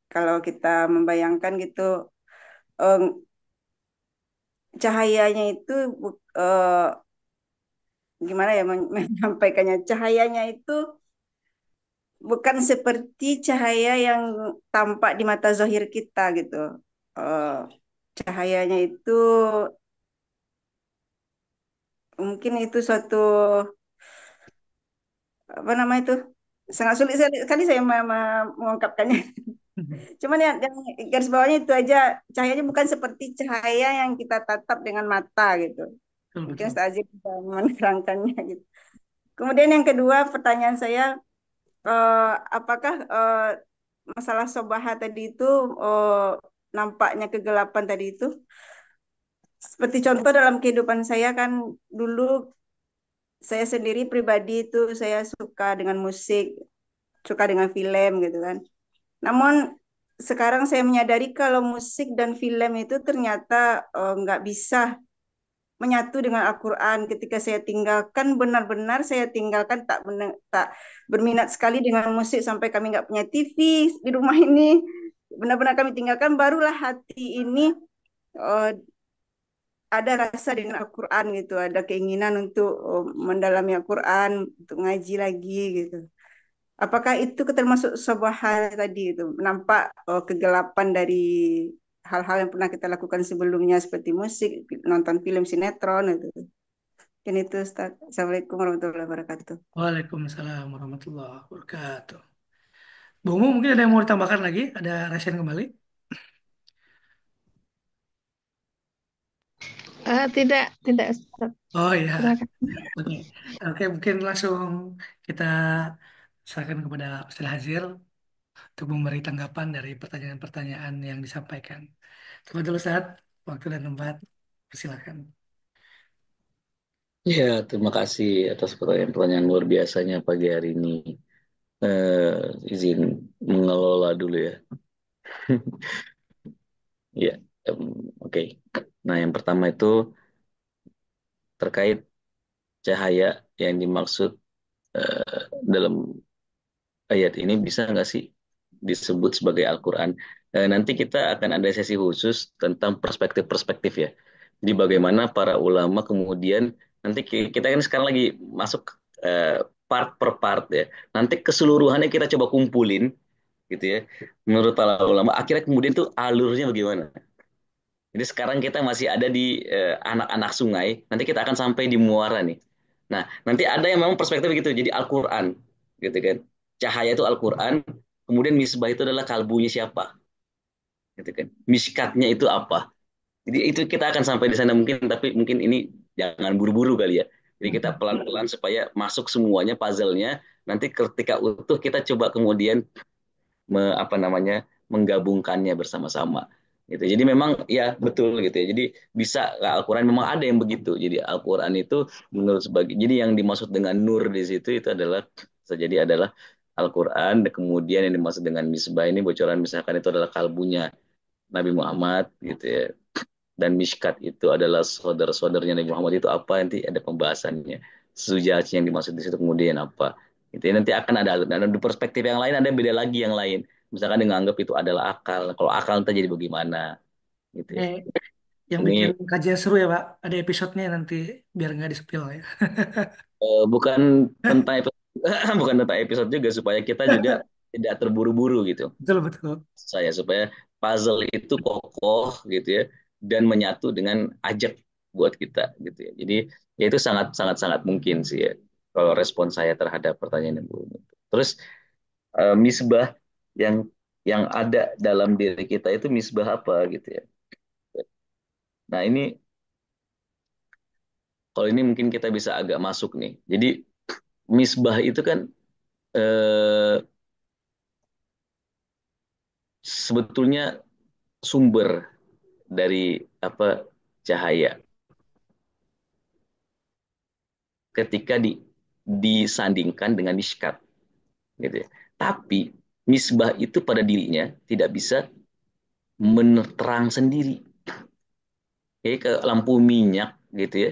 kalau kita membayangkan gitu, eh, cahayanya itu gimana ya menyampaikannya, cahayanya itu bukan seperti cahaya yang tampak di mata zahir kita gitu. Eh, Cahayanya itu mungkin itu suatu apa nama itu sangat sulit sekali saya mengungkapkannya. Cuman ya yang garis bawahnya itu aja cahayanya bukan seperti cahaya yang kita tatap dengan mata gitu. Betul, Mungkin betul. Ustaz Azim bisa menerangkannya gitu. Kemudian yang kedua pertanyaan saya apakah masalah sobaha tadi itu nampaknya kegelapan tadi itu seperti contoh dalam kehidupan saya kan dulu saya sendiri pribadi itu saya suka dengan musik, suka dengan film gitu kan. Namun sekarang saya menyadari kalau musik dan film itu ternyata nggak bisa menyatu dengan Al-Quran. Ketika saya tinggalkan, benar-benar saya tinggalkan tak berminat sekali dengan musik sampai kami nggak punya TV di rumah ini. Benar-benar kami tinggalkan, barulah hati ini eh, ada rasa dengan Al-Quran gitu, ada keinginan untuk mendalami Al-Quran, untuk ngaji lagi gitu. Apakah itu termasuk sebuah hal tadi itu nampak kegelapan dari hal-hal yang pernah kita lakukan sebelumnya seperti musik, nonton film sinetron itu. Mungkin itu Ustaz. Assalamualaikum warahmatullahi wabarakatuh. Waalaikumsalam warahmatullahi wabarakatuh. Bu Mu, mungkin ada yang mau ditambahkan lagi? Ada resen kembali? Tidak, Ustaz. Oh iya, Terima kasih. oke. Oke, mungkin langsung kita serahkan kepada Ustaz Hazir untuk memberi tanggapan dari pertanyaan-pertanyaan yang disampaikan. Tunggu dulu saat waktu dan tempat. Silakan. Ya, terima kasih atas pertanyaan-pertanyaan luar biasanya pagi hari ini. Izin mengelola dulu ya. Ya, oke. Nah, yang pertama itu terkait cahaya yang dimaksud dalam ayat ini bisa nggak sih disebut sebagai Al-Quran? Nanti kita akan ada sesi khusus tentang perspektif-perspektif ya. Jadi bagaimana para ulama kemudian nanti kita kan sekarang lagi masuk part per part ya. Nanti keseluruhannya kita coba kumpulin gitu ya. Menurut para ulama, akhirnya kemudian tuh alurnya bagaimana? Jadi sekarang kita masih ada di anak-anak sungai, nanti kita akan sampai di muara nih. Nah, nanti ada yang memang perspektif begitu, jadi Al-Quran, gitu kan. Cahaya itu Al-Quran, kemudian misbah itu adalah kalbunya siapa, gitu kan. Miskatnya itu apa. Jadi itu kita akan sampai di sana mungkin, tapi mungkin ini jangan buru-buru kali ya. Jadi kita pelan-pelan supaya masuk semuanya puzzle-nya. Nanti ketika utuh kita coba kemudian apa namanya menggabungkannya bersama-sama gitu. Jadi memang ya betul gitu ya. Jadi bisa Al-Quran memang ada yang begitu. Jadi Al-Quran itu menurut sebagai jadi yang dimaksud dengan nur di situ itu adalah jadi adalah Al-Quran dan kemudian yang dimaksud dengan misbah ini bocoran misalkan itu adalah kalbunya Nabi Muhammad gitu ya. Dan Mishkat itu adalah saudara-saudaranya Nabi Muhammad itu apa nanti ada pembahasannya. Sujat yang dimaksud di situ kemudian apa. Itu nanti akan ada di perspektif yang lain ada beda lagi yang lain. Misalkan dia nganggap itu adalah akal. Kalau akal nanti jadi bagaimana gitu ya. Eh, yang bikin Ini kajian seru ya, Pak. Ada episodenya nanti biar nggak di-spill ya. bukan tentang episode, bukan tentang episode juga supaya kita juga tidak terburu-buru gitu. Betul, betul. Saya supaya puzzle itu kokoh gitu ya dan menyatu dengan ajak buat kita gitu ya. Jadi ya itu sangat sangat sangat mungkin sih ya kalau respon saya terhadap pertanyaan yang belum. Terus misbah yang ada dalam diri kita itu misbah apa gitu ya. Nah, ini kalau ini mungkin kita bisa agak masuk nih. Jadi misbah itu kan eh, sebetulnya sumber dari apa cahaya ketika disandingkan dengan miskat gitu ya. Tapi misbah itu pada dirinya tidak bisa menerang sendiri. Kayak ke lampu minyak gitu ya.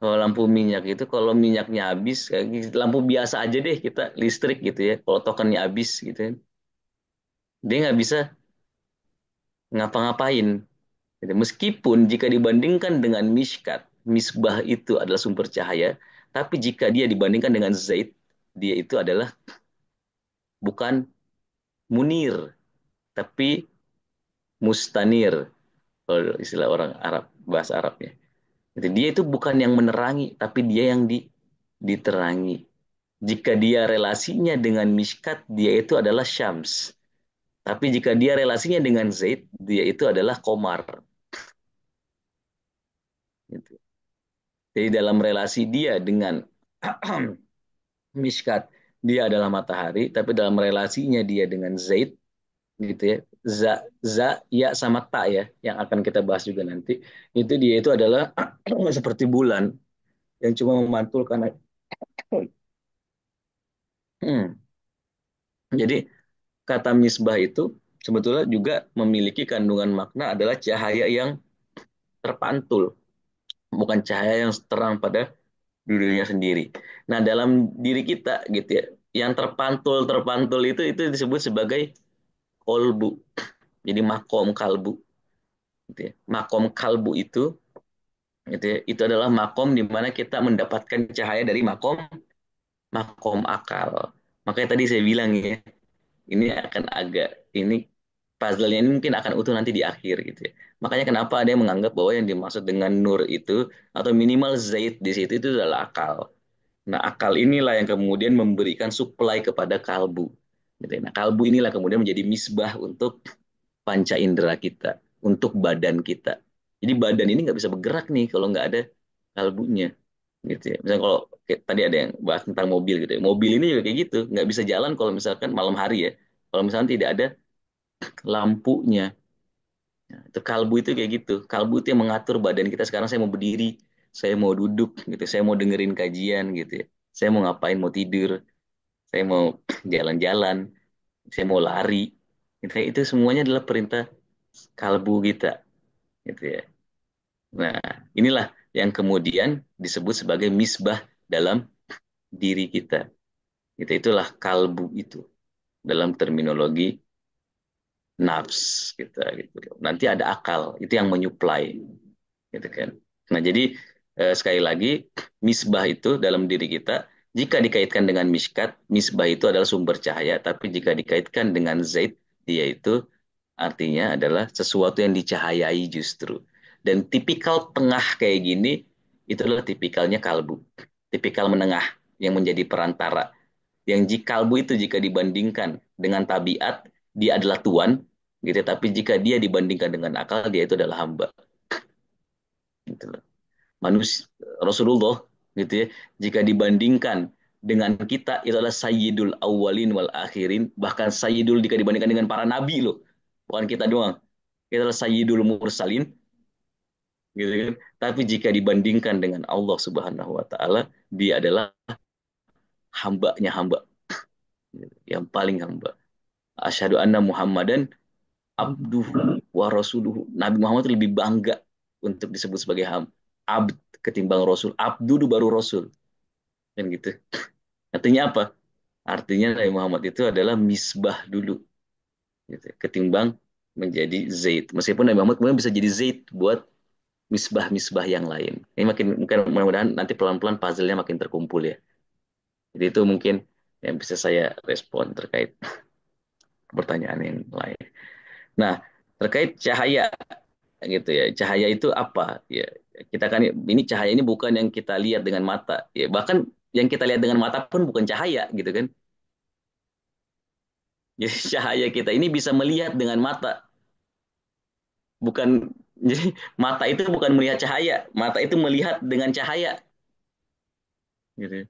Kalau lampu minyak itu kalau minyaknya habis, kayak gitu, lampu biasa aja deh kita listrik gitu ya. Kalau tokennya habis gitu ya, dia nggak bisa ngapa-ngapain. Gitu. Meskipun jika dibandingkan dengan miskat, misbah itu adalah sumber cahaya, tapi jika dia dibandingkan dengan zait, dia itu adalah bukan munir, tapi mustanir kalau istilah orang Arab, bahasa Arabnya. Jadi dia itu bukan yang menerangi, tapi dia yang diterangi. Jika dia relasinya dengan miskat, dia itu adalah syams. Tapi jika dia relasinya dengan Zaid, dia itu adalah komar. Gitu. Jadi dalam relasi dia dengan miskat, dia adalah matahari, tapi dalam relasinya dia dengan Zaid, gitu ya, ya sama ta ya, yang akan kita bahas juga nanti, itu dia itu adalah seperti bulan yang cuma memantulkan. Hmm. Jadi kata misbah itu sebetulnya juga memiliki kandungan makna adalah cahaya yang terpantul, bukan cahaya yang terang pada dirinya sendiri. Nah, dalam diri kita gitu ya, yang terpantul itu disebut sebagai kolbu. Jadi makom kalbu gitu ya. Makom kalbu itu adalah makom di mana kita mendapatkan cahaya dari makom makom akal. Makanya tadi saya bilang ya, ini akan agak ini puzzle-nya ini mungkin akan utuh nanti di akhir gitu ya. Makanya kenapa ada yang menganggap bahwa yang dimaksud dengan nur itu atau minimal zait di situ itu adalah akal. Nah, akal inilah yang kemudian memberikan supply kepada kalbu. Gitu ya. Nah, kalbu inilah kemudian menjadi misbah untuk panca indera kita, untuk badan kita. Jadi badan ini nggak bisa bergerak nih kalau nggak ada kalbunya. Gitu ya. Misalnya kalau kayak tadi ada yang bahas tentang mobil gitu ya. Mobil ini juga kayak gitu, nggak bisa jalan kalau misalkan malam hari ya. Kalau misalnya tidak ada lampunya. Nah, itu kalbu itu kayak gitu. Kalbu itu yang mengatur badan kita. Sekarang saya mau berdiri, saya mau duduk, gitu. Saya mau dengerin kajian, gitu ya. Saya mau ngapain, mau tidur, saya mau jalan-jalan, saya mau lari. Gitu ya. Itu semuanya adalah perintah kalbu kita, gitu ya. Nah, inilah yang kemudian disebut sebagai misbah dalam diri kita. Gitu. Itulah kalbu itu dalam terminologi nafs kita gitu. Nanti ada akal, itu yang menyuplai gitu kan. Nah, jadi sekali lagi misbah itu dalam diri kita jika dikaitkan dengan miskat, misbah itu adalah sumber cahaya, tapi jika dikaitkan dengan zait, dia itu artinya adalah sesuatu yang dicahayai justru. Dan tipikal tengah kayak gini itu adalah tipikalnya kalbu. Tipikal menengah yang menjadi perantara. Yang jika kalbu itu jika dibandingkan dengan tabiat, dia adalah tuan, gitu. Tapi jika dia dibandingkan dengan akal, dia itu adalah hamba. Gitu loh. Manusia Rasulullah gitu ya, jika dibandingkan dengan kita itu adalah sayyidul awwalin wal akhirin, bahkan sayyidul jika dibandingkan dengan para nabi loh, bukan kita doang, kita adalah sayyidul mursalin gitu kan. Tapi jika dibandingkan dengan Allah Subhanahu wa taala, dia adalah hambanya hamba, gitu. Yang paling hamba. Asyhadu anna Muhammadan abduhu wa rasuluhu. Nabi Muhammad itu lebih bangga untuk disebut sebagai abd ketimbang rasul. Abdu itu baru rasul. Kan gitu. Artinya apa? Artinya Nabi Muhammad itu adalah misbah dulu. Gitu. Ketimbang menjadi zaid. Meskipun Nabi Muhammad kemudian bisa jadi zaid buat misbah-misbah yang lain. Ini makin mungkin mudah-mudahan nanti pelan-pelan puzzle-nya makin terkumpul ya. Jadi itu mungkin yang bisa saya respon terkait pertanyaan yang lain. Nah, terkait cahaya gitu ya. Cahaya itu apa? Ya, kita kan ini cahaya ini bukan yang kita lihat dengan mata. Ya, bahkan yang kita lihat dengan mata pun bukan cahaya gitu kan. Jadi cahaya kita ini bisa melihat dengan mata, bukan jadi mata itu bukan melihat cahaya, mata itu melihat dengan cahaya gitu.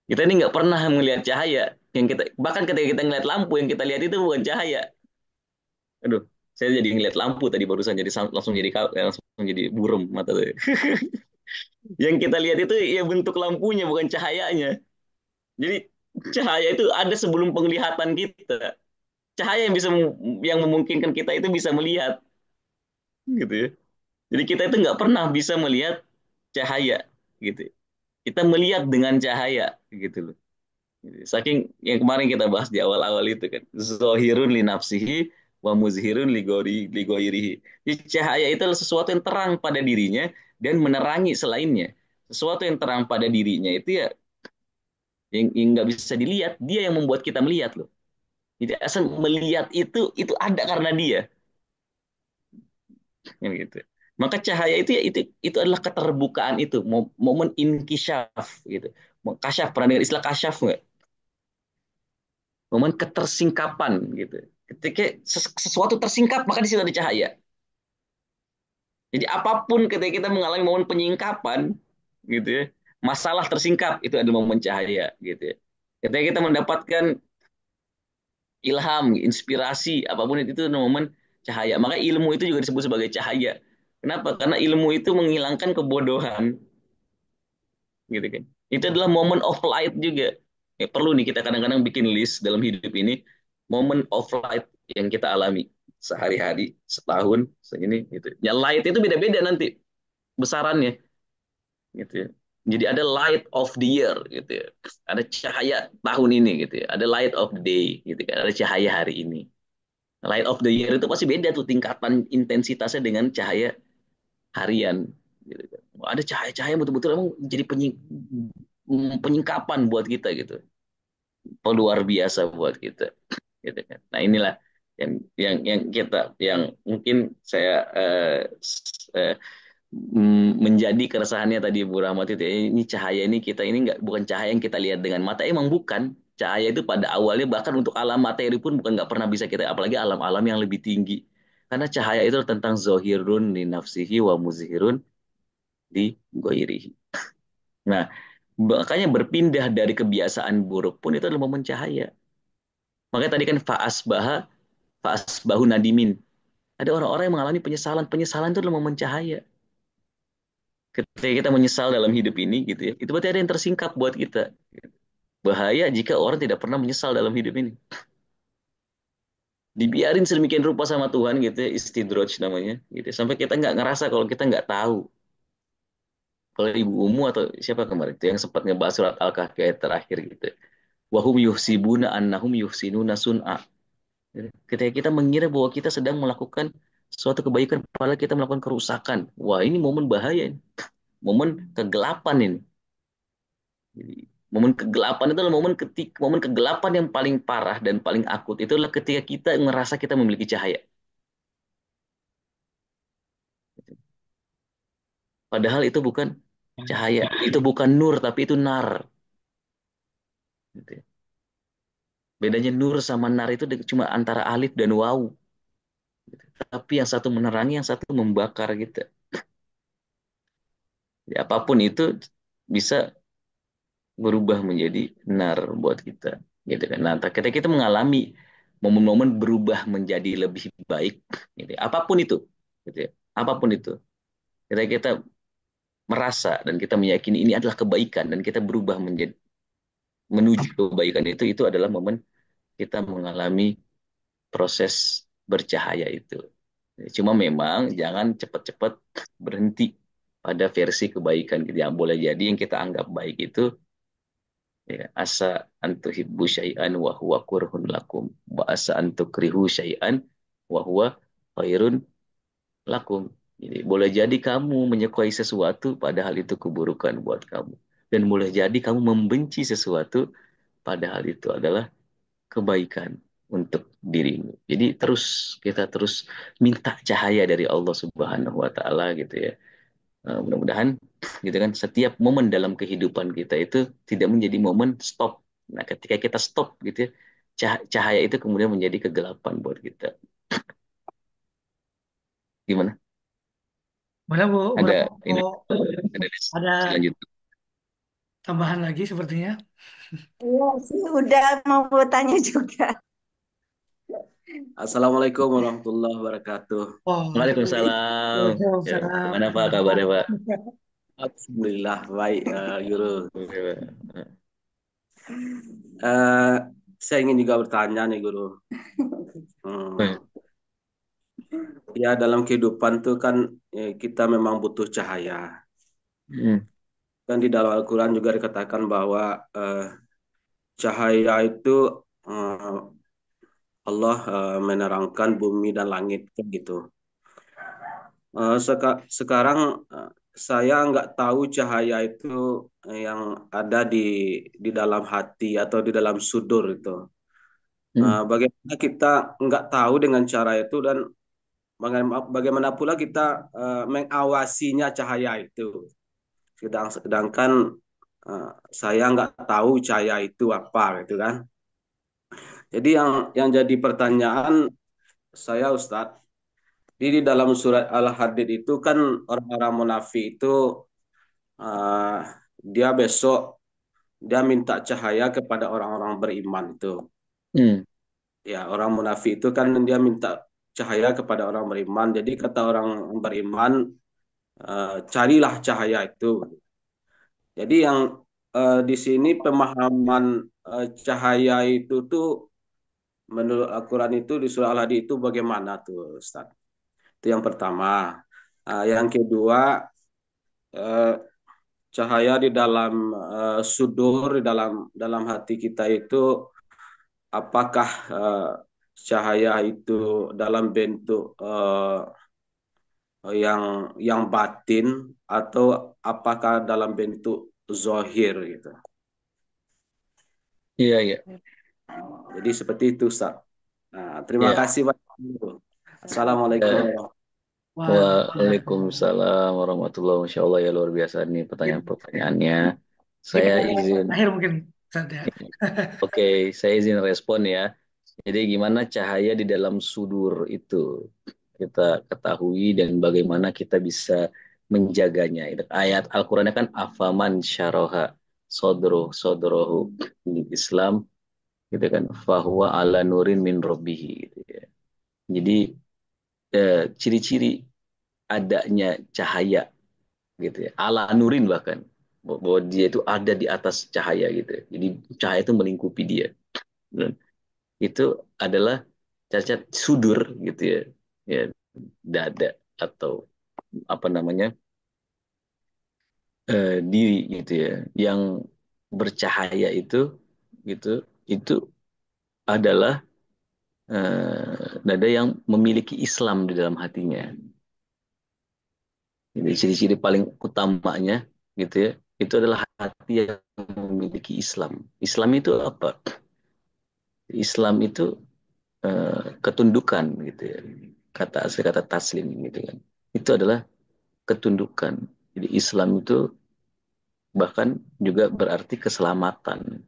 Kita ini nggak pernah melihat cahaya yang kita bahkan ketika kita ngeliat lampu yang kita lihat itu bukan cahaya. Aduh, saya jadi ngeliat lampu tadi barusan jadi langsung jadi burem mata saya. Yang kita lihat itu ya bentuk lampunya bukan cahayanya. Jadi cahaya itu ada sebelum penglihatan kita. Cahaya yang memungkinkan kita itu bisa melihat gitu ya. Jadi kita itu nggak pernah bisa melihat cahaya gitu. Kita melihat dengan cahaya gitu loh. Saking yang kemarin kita bahas di awal-awal itu kan. Zohirun li nafsihi wa muzhirun li ghairihi. Jadi cahaya itu adalah sesuatu yang terang pada dirinya dan menerangi selainnya. Sesuatu yang terang pada dirinya itu ya yang nggak bisa dilihat, dia yang membuat kita melihat loh. Jadi asal melihat itu ada karena dia, kan gitu. Maka cahaya itu ya itu adalah keterbukaan itu, momen inkisyaf gitu. Kasyaf, pernah dengar istilah kasyaf nggak? Momen ketersingkapan gitu. Ketika sesuatu tersingkap maka di situ ada cahaya. Jadi apapun ketika kita mengalami momen penyingkapan gitu ya, masalah tersingkap itu ada momen cahaya gitu ya. Ketika kita mendapatkan ilham, inspirasi, apapun itu momen cahaya. Maka ilmu itu juga disebut sebagai cahaya. Kenapa? Karena ilmu itu menghilangkan kebodohan, gitu kan. Itu adalah moment of light juga. Ya, perlu nih kita kadang-kadang bikin list dalam hidup ini, moment of light yang kita alami sehari-hari, setahun, segini, gitu. Ya light itu beda-beda nanti besarannya, gitu ya. Jadi ada light of the year, gitu ya. Ada cahaya tahun ini, gitu ya. Ada light of the day, gitu kan. Ada cahaya hari ini. Light of the year itu pasti beda tuh tingkatan intensitasnya dengan cahaya harian. Gitu kan. Ada cahaya-cahaya betul-betul emang jadi penyingkapan buat kita gitu. Luar biasa buat kita. Gitu kan. Nah inilah yang kita yang mungkin saya eh, menjadi keresahannya tadi Bu Rahmat itu ya, ini cahaya ini kita ini nggak bukan cahaya yang kita lihat dengan mata, emang bukan. Cahaya itu pada awalnya bahkan untuk alam materi pun bukan nggak pernah bisa kita, apalagi alam-alam yang lebih tinggi, karena cahaya itu tentang zohirun di nafsihi wa muzhirun di goirihi. Nah makanya berpindah dari kebiasaan buruk pun itu adalah momen cahaya. Makanya tadi kan faasbahu nadimin, ada orang-orang yang mengalami penyesalan, penyesalan itu adalah momen cahaya. Ketika kita menyesal dalam hidup ini gitu ya, itu berarti ada yang tersingkap buat kita. Bahaya jika orang tidak pernah menyesal dalam hidup ini. Dibiarin sedemikian rupa sama Tuhan gitu ya, istidroj namanya. Gitu. Sampai kita nggak ngerasa kalau kita nggak tahu. Kalau Ibu Umu atau siapa kemarin itu yang sempat ngebahas surat Al-Kahfi ayat terakhir gitu. Wahum yuhsibuna annahum yuhsinuna sun'a. Gitu. Ketika kita mengira bahwa kita sedang melakukan suatu kebaikan, padahal kita melakukan kerusakan. Wah ini momen bahaya, ini. Momen kegelapan ini. Jadi, momen kegelapan itu adalah momen kegelapan yang paling parah dan paling akut. Itu adalah ketika kita ngerasa kita memiliki cahaya. Padahal itu bukan cahaya, itu bukan nur, tapi itu nar. Gitu ya. Bedanya nur sama nar itu cuma antara alif dan waw. Tapi yang satu menerangi, yang satu membakar gitu. Ya, apapun itu bisa berubah menjadi nar buat kita. Gitu kan. Nah, ketika kita mengalami momen-momen berubah menjadi lebih baik, gitu ya. Apapun itu, gitu ya. Apapun itu. Ketika kita merasa dan kita meyakini ini adalah kebaikan dan kita berubah menjadi menuju kebaikan itu adalah momen kita mengalami proses bercahaya itu. Cuma memang jangan cepat-cepat berhenti pada versi kebaikan gitu. Yang boleh jadi yang kita anggap baik itu ya, asa antuhibbu syai'an wa huwa kurhun lakum wa asa antukrihu syai'an wa huwa khairun lakum. Jadi boleh jadi kamu menyukai sesuatu padahal itu keburukan buat kamu. Dan boleh jadi kamu membenci sesuatu padahal itu adalah kebaikan untuk dirimu. Jadi kita terus minta cahaya dari Allah Subhanahu wa taala gitu ya. Mudah-mudahan gitu kan setiap momen dalam kehidupan kita itu tidak menjadi momen stop. Nah, ketika kita stop gitu ya, cahaya itu kemudian menjadi kegelapan buat kita. Gimana? Boleh Bu, Ada ini mau ada diskusi ada lanjut. tambahan lagi sepertinya. Iya sih, udah mau tanya juga. Assalamualaikum warahmatullahi wabarakatuh. Oh, Waalaikumsalam. Ya, Waalaikumsalam. gimana Pak kabarnya Pak? Alhamdulillah baik, Guru. Eh, saya ingin juga bertanya nih, Guru. Hmm, ya dalam kehidupan tuh kan kita memang butuh cahaya. Hmm. Kan di dalam Al-Quran juga dikatakan bahwa cahaya itu eh, Allah menerangkan bumi dan langit kan gitu. Sekarang saya nggak tahu cahaya itu yang ada di dalam hati atau di dalam sudur itu. Hmm. Bagaimana kita nggak tahu dengan cara itu dan bagaimana pula kita mengawasinya cahaya itu. Sedangkan saya nggak tahu cahaya itu apa gitu kan. Jadi yang jadi pertanyaan saya Ustadz, di dalam surat Al-Hadid itu kan orang-orang munafik itu eh, dia besok dia minta cahaya kepada orang-orang beriman itu. Hmm. Ya, orang munafik itu kan dia minta cahaya kepada orang beriman. Jadi kata orang beriman, carilah cahaya itu. Jadi yang di sini pemahaman cahaya itu tuh menurut Al-Quran itu di surah Al-Hadid itu bagaimana tuh Ustaz? Itu yang pertama. Yang kedua, eh, cahaya di dalam sudur, di dalam hati kita itu apakah cahaya itu dalam bentuk yang batin atau apakah dalam bentuk zohir gitu. Iya, iya. Jadi seperti itu Ustaz. Nah, terima Iya. kasih Pak. Assalamualaikum Eh, warahmatullahi Waalaikumsalam warahmatullahi wabarakatuh. Masya Allah ya luar biasa nih Mungkin pertanyaan-pertanyaannya. ini Saya pertanyaan izin, terakhir mungkin Ustaz ya. oke, saya izin respon ya. Jadi gimana cahaya di dalam sudur itu kita ketahui dan bagaimana kita bisa menjaganya. Itu ayat Al-Qur'annya kan afaman syaroha sodrohu di Islam gitu kan fahuwa ala nurin min robbihi gitu ya. Jadi ciri-ciri adanya cahaya gitu ya ala nurin bahkan bahwa dia itu ada di atas cahaya gitu ya. Jadi cahaya itu melingkupi dia. Dan itu adalah cacat sudur gitu ya, ya dada atau apa namanya diri gitu ya yang bercahaya gitu itu adalah dada yang memiliki Islam di dalam hatinya. Jadi ciri-ciri paling utamanya gitu ya itu adalah hati yang memiliki Islam. Islam itu apa? Islam itu ketundukan gitu ya. Kata asli kata taslim gitu kan. Itu adalah ketundukan. Jadi Islam itu bahkan juga berarti keselamatan.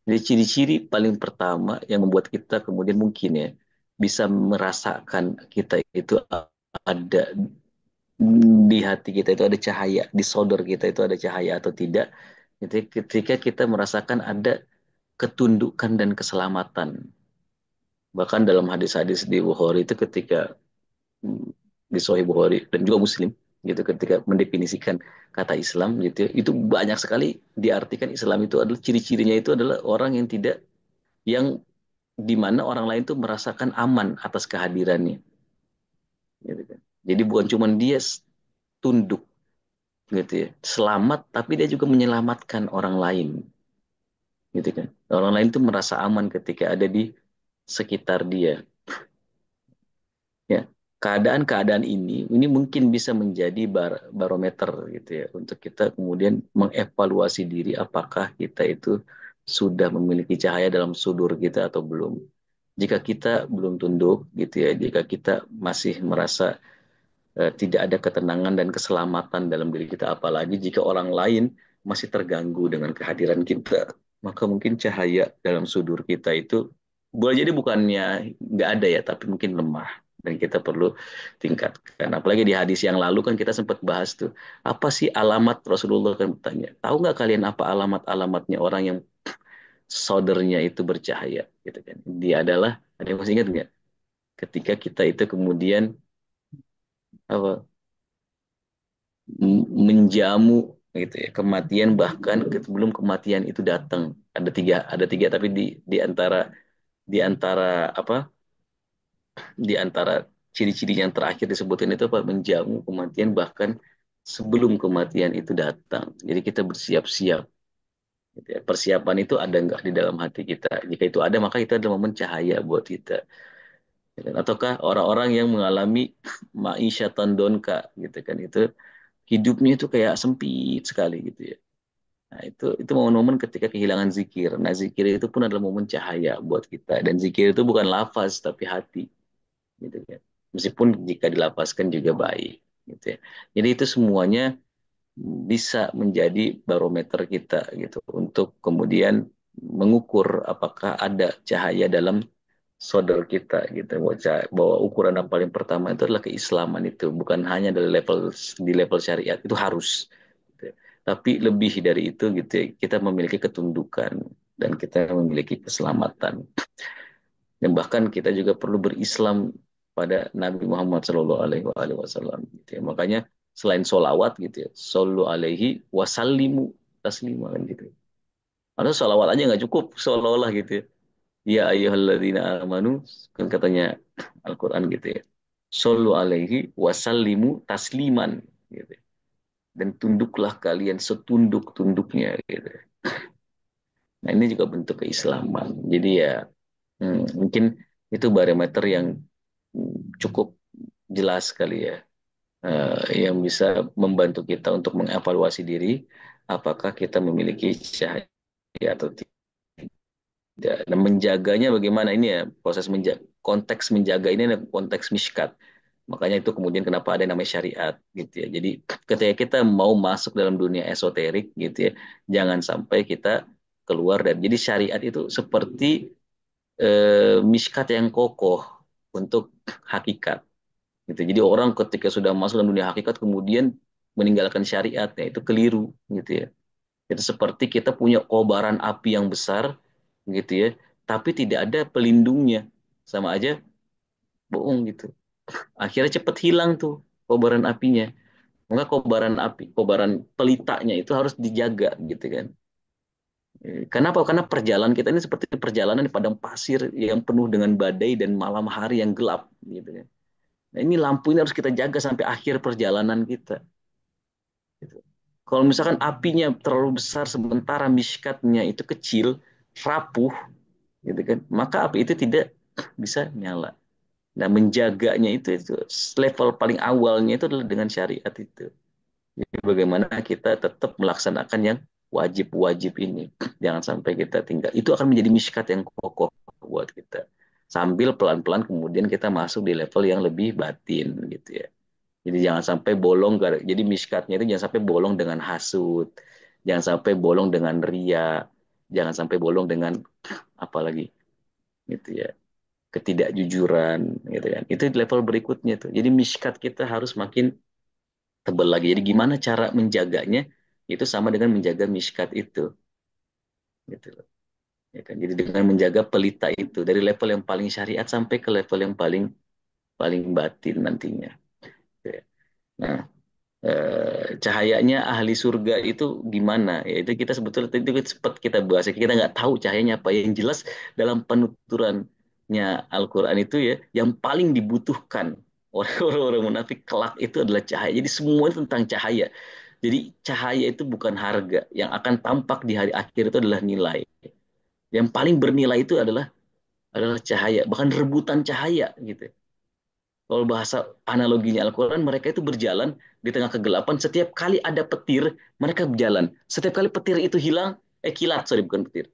Jadi ciri-ciri paling pertama yang membuat kita kemudian mungkin ya bisa merasakan kita itu ada di hati kita itu ada cahaya, di solder kita itu ada cahaya atau tidak. Itu ketika kita merasakan ada ketundukan dan keselamatan. Bahkan dalam hadis-hadis di Bukhari itu ketika mm, di Sahih Bukhari dan juga Muslim gitu ketika mendefinisikan kata Islam gitu ya, itu banyak sekali diartikan Islam itu adalah ciri-cirinya itu adalah orang yang tidak yang di mana orang lain tuh merasakan aman atas kehadirannya gitu kan. Jadi bukan cuma dia tunduk gitu ya selamat tapi dia juga menyelamatkan orang lain gitu kan. Orang lain tuh merasa aman ketika ada di sekitar dia. Ya, keadaan-keadaan ini mungkin bisa menjadi barometer gitu ya untuk kita kemudian mengevaluasi diri apakah kita itu sudah memiliki cahaya dalam sudur kita atau belum. Jika kita belum tunduk gitu ya, jika kita masih merasa tidak ada ketenangan dan keselamatan dalam diri kita, apalagi jika orang lain masih terganggu dengan kehadiran kita, maka mungkin cahaya dalam sudur kita itu boleh jadi bukannya nggak ada ya, tapi mungkin lemah dan kita perlu tingkatkan. Apalagi di hadis yang lalu kan kita sempat bahas tuh, apa sih alamat Rasulullah kan bertanya, tahu nggak kalian apa alamat-alamatnya orang yang saudaranya itu bercahaya, gitu kan? Dia adalah, ada yang masih ingat nggak? Ketika kita itu kemudian apa menjamu gitu ya kematian bahkan sebelum kematian itu datang ada tiga tapi di antara apa di antara ciri-ciri yang terakhir disebutkan itu apa menjamu kematian bahkan sebelum kematian itu datang jadi kita bersiap-siap gitu ya. Persiapan itu ada nggak di dalam hati kita jika itu ada maka itu adalah momen cahaya buat kita. Ya kan? Ataukah orang-orang yang mengalami ma'isyatan donka gitu kan itu hidupnya itu kayak sempit sekali gitu ya. Nah, itu momen-momen ketika kehilangan zikir. Nah, zikir itu pun adalah momen cahaya buat kita. Dan zikir itu bukan lafaz tapi hati, gitu ya. Meskipun jika dilafazkan juga baik, gitu ya. Jadi itu semuanya bisa menjadi barometer kita gitu untuk kemudian mengukur apakah ada cahaya dalam sodor kita gitu, bahwa ukuran yang paling pertama itu adalah keislaman, itu bukan hanya dari level syariat itu harus gitu. Tapi lebih dari itu gitu ya, kita memiliki ketundukan dan kita memiliki keselamatan, dan bahkan kita juga perlu berislam pada Nabi Muhammad Shallallahu Alaihi Wasallam gitu ya. Makanya selain solawat gitu ya, sallu alaihi wasallimu taslima kan gitu. Atau solawat aja nggak cukup, seolah-olah gitu ya. Ya ayyuhalladzina amanu, kan katanya Al-Quran gitu ya. Sallu alaihi wasallimu tasliman gitu. Dan tunduklah kalian setunduk-tunduknya gitu. Nah ini juga bentuk keislaman. Jadi ya mungkin itu barometer yang cukup jelas kali ya, yang bisa membantu kita untuk mengevaluasi diri apakah kita memiliki cahaya atau tidak, dan menjaganya bagaimana ini ya, proses konteks menjaga ini adalah konteks miskat. Makanya itu kemudian kenapa ada namanya syariat gitu ya. Jadi ketika kita mau masuk dalam dunia esoterik gitu ya, jangan sampai kita keluar. Dan jadi syariat itu seperti miskat yang kokoh untuk hakikat gitu. Jadi orang ketika sudah masuk dalam dunia hakikat kemudian meninggalkan syariatnya itu keliru gitu ya. Itu seperti kita punya kobaran api yang besar gitu ya, tapi tidak ada pelindungnya, sama aja bohong gitu. Akhirnya cepat hilang tuh kobaran apinya. Maka kobaran api, kobaran pelitanya itu harus dijaga gitu kan. Kenapa? Karena perjalanan kita ini seperti perjalanan di padang pasir yang penuh dengan badai dan malam hari yang gelap gitu kan. Nah, ini lampu ini harus kita jaga sampai akhir perjalanan kita. Gitu. Kalau misalkan apinya terlalu besar sementara miskatnya itu kecil, rapuh, gitu kan, maka api itu tidak bisa nyala. Nah, menjaganya itu level paling awalnya itu adalah dengan syariat itu. Jadi bagaimana kita tetap melaksanakan yang wajib-wajib ini. Jangan sampai kita tinggal. Itu akan menjadi miskat yang kokoh buat kita. Sambil pelan-pelan kemudian kita masuk di level yang lebih batin gitu ya. Jadi jangan sampai bolong, jadi miskatnya itu jangan sampai bolong dengan hasut, jangan sampai bolong dengan ria, jangan sampai bolong dengan apa lagi gitu ya, ketidakjujuran gitu kan. Itu level berikutnya tuh. Jadi miskat kita harus makin tebal lagi. Jadi gimana cara menjaganya? Itu sama dengan menjaga miskat itu gitu loh. Ya kan? Jadi dengan menjaga pelita itu dari level yang paling syariat sampai ke level yang paling paling batin nantinya. Ya. Nah, cahayanya ahli surga itu gimana? Ya itu kita sebetulnya itu sempat kita bahas. Kita nggak tahu cahayanya apa. Yang jelas dalam penuturannya Al-Quran itu ya, yang paling dibutuhkan orang-orang munafik kelak itu adalah cahaya. Jadi semua itu tentang cahaya. Jadi cahaya itu bukan harga. Yang akan tampak di hari akhir itu adalah nilai. Yang paling bernilai itu adalah cahaya. Bahkan rebutan cahaya gitu. Kalau bahasa analoginya Al-Quran, mereka itu berjalan di tengah kegelapan. Setiap kali ada petir, mereka berjalan. Setiap kali petir itu hilang, kilat, sorry bukan petir.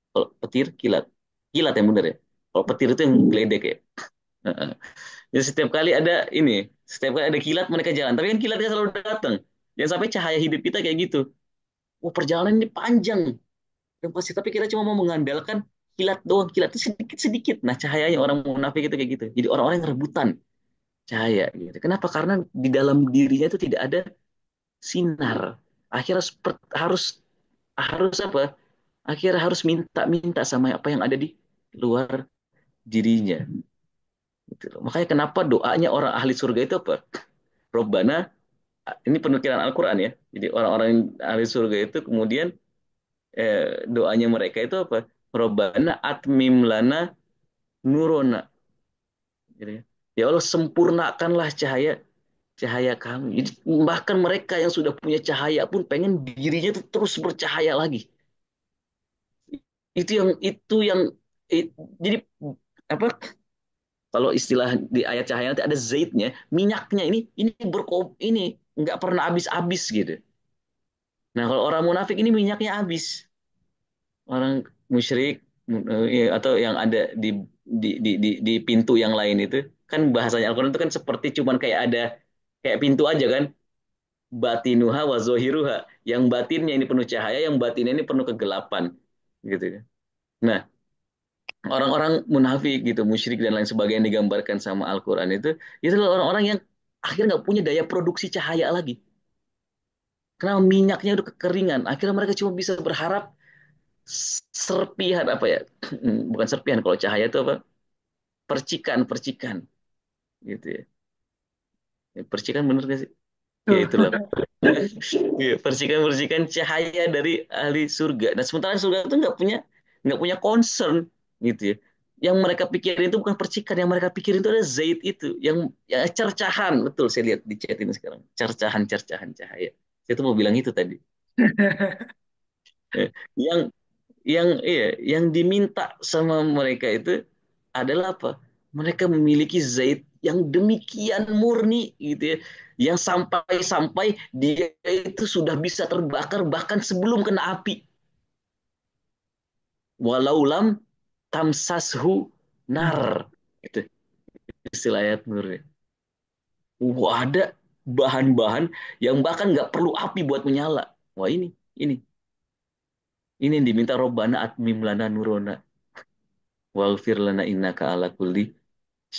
Kalau petir, kilat. Kilat yang benar ya. Kalau petir itu yang geledek ya. Heeh. Jadi setiap kali ada ini, setiap kali ada kilat mereka jalan. Tapi kan kilatnya selalu datang. Jangan sampai cahaya hidup kita kayak gitu. Oh perjalanan ini panjang. Dan pasti, tapi kita cuma mau mengandalkan kilat doang. Kilat itu sedikit-sedikit. Nah cahayanya orang munafik itu kayak gitu. Jadi orang-orang yang rebutan cahaya gitu. Kenapa? Karena di dalam dirinya itu tidak ada sinar. Akhirnya harus harus apa? Akhirnya harus minta-minta sama apa yang ada di luar dirinya. Gitu loh. Makanya kenapa doanya orang ahli surga itu apa? Robbana, ini penukiran Al-Quran ya. Jadi orang-orang ahli surga itu kemudian doanya mereka itu apa? Robbana atmim lana nurona. Gitu ya. Ya Allah sempurnakanlah cahaya cahaya kami. Jadi bahkan mereka yang sudah punya cahaya pun pengen dirinya itu terus bercahaya lagi. Itu yang jadi apa? Kalau istilah di ayat cahaya nanti ada zaitnya, minyaknya ini ini nggak pernah habis-habis gitu. Nah, kalau orang munafik ini minyaknya habis. Orang musyrik ya, atau yang ada di pintu yang lain itu kan bahasanya Al-Quran itu kan seperti cuman kayak ada kayak pintu aja kan, batinuha wa zohiruha, yang batinnya ini penuh cahaya, yang batinnya ini penuh kegelapan gitu kan. Nah, orang-orang munafik gitu, musyrik dan lain sebagainya yang digambarkan sama Al-Quran itu adalah orang-orang yang akhirnya nggak punya daya produksi cahaya lagi. Karena minyaknya udah kekeringan. Akhirnya mereka cuma bisa berharap serpihan apa ya? Bukan serpihan, kalau cahaya itu apa? Percikan-percikan gitu ya. Ya, percikan bener gak sih? Ya Tuh. itulah. Iya, percikan-percikan cahaya dari ahli surga. Nah, sementara surga itu nggak punya concern gitu ya. Yang mereka pikirin itu bukan percikan, yang mereka pikirin itu ada zait itu, yang ya, cercahan. Betul, saya lihat di chat ini sekarang. Cercahan-cercahan cahaya. Saya tuh mau bilang itu tadi. Eh, Yang yang diminta sama mereka itu adalah apa? Mereka memiliki zait yang demikian murni gitu ya, yang sampai-sampai dia itu sudah bisa terbakar bahkan sebelum kena api. Walau lam tamsashu nar, itu istilah ayat nur ya. Wah, ada bahan-bahan yang bahkan nggak perlu api buat menyala. Wah, ini ini yang diminta Robbana atmim lana nurona waghfir lana innaka ala kulli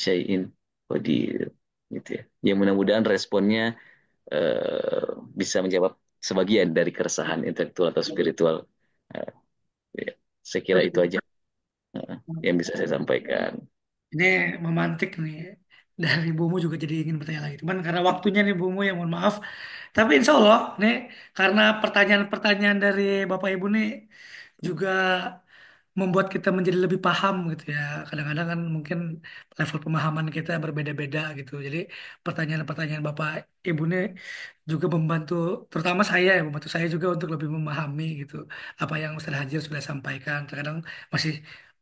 syai'in qadir gitu ya. Ya mudah-mudahan responnya eh, bisa menjawab sebagian dari keresahan intelektual atau spiritual. Eh, ya. Saya kira itu aja yang bisa saya sampaikan. Ini memantik nih dari Bomo juga jadi ingin bertanya lagi. Cuman karena waktunya nih Bomo yang mohon maaf. Tapi insya Allah nih karena pertanyaan-pertanyaan dari Bapak Ibu nih juga membuat kita menjadi lebih paham gitu ya. Kadang-kadang kan mungkin level pemahaman kita berbeda-beda gitu. Jadi pertanyaan-pertanyaan Bapak Ibu nih juga membantu, terutama saya ya, membantu saya juga untuk lebih memahami gitu apa yang Ustaz Hajar sudah sampaikan. Terkadang masih,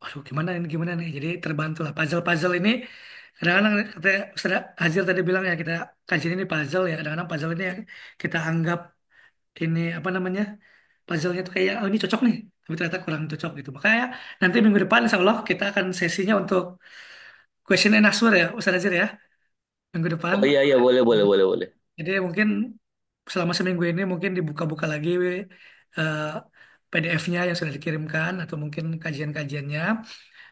waduh gimana ini gimana nih. Jadi terbantu lah puzzle-puzzle ini. Kadang-kadang kata Ustaz Hajar tadi bilang ya kita kajian ini puzzle ya. Kadang-kadang puzzle ini yang kita anggap ini apa namanya, puzzle-nya tuh kayak oh ini cocok nih, tapi ternyata kurang cocok gitu. Makanya nanti minggu depan insya Allah kita akan sesinya untuk question and answer ya Ustaz Azir ya, minggu depan. Oh iya iya, boleh boleh boleh boleh. Jadi mungkin selama seminggu ini mungkin dibuka-buka lagi eh, PDF-nya yang sudah dikirimkan atau mungkin kajian-kajiannya.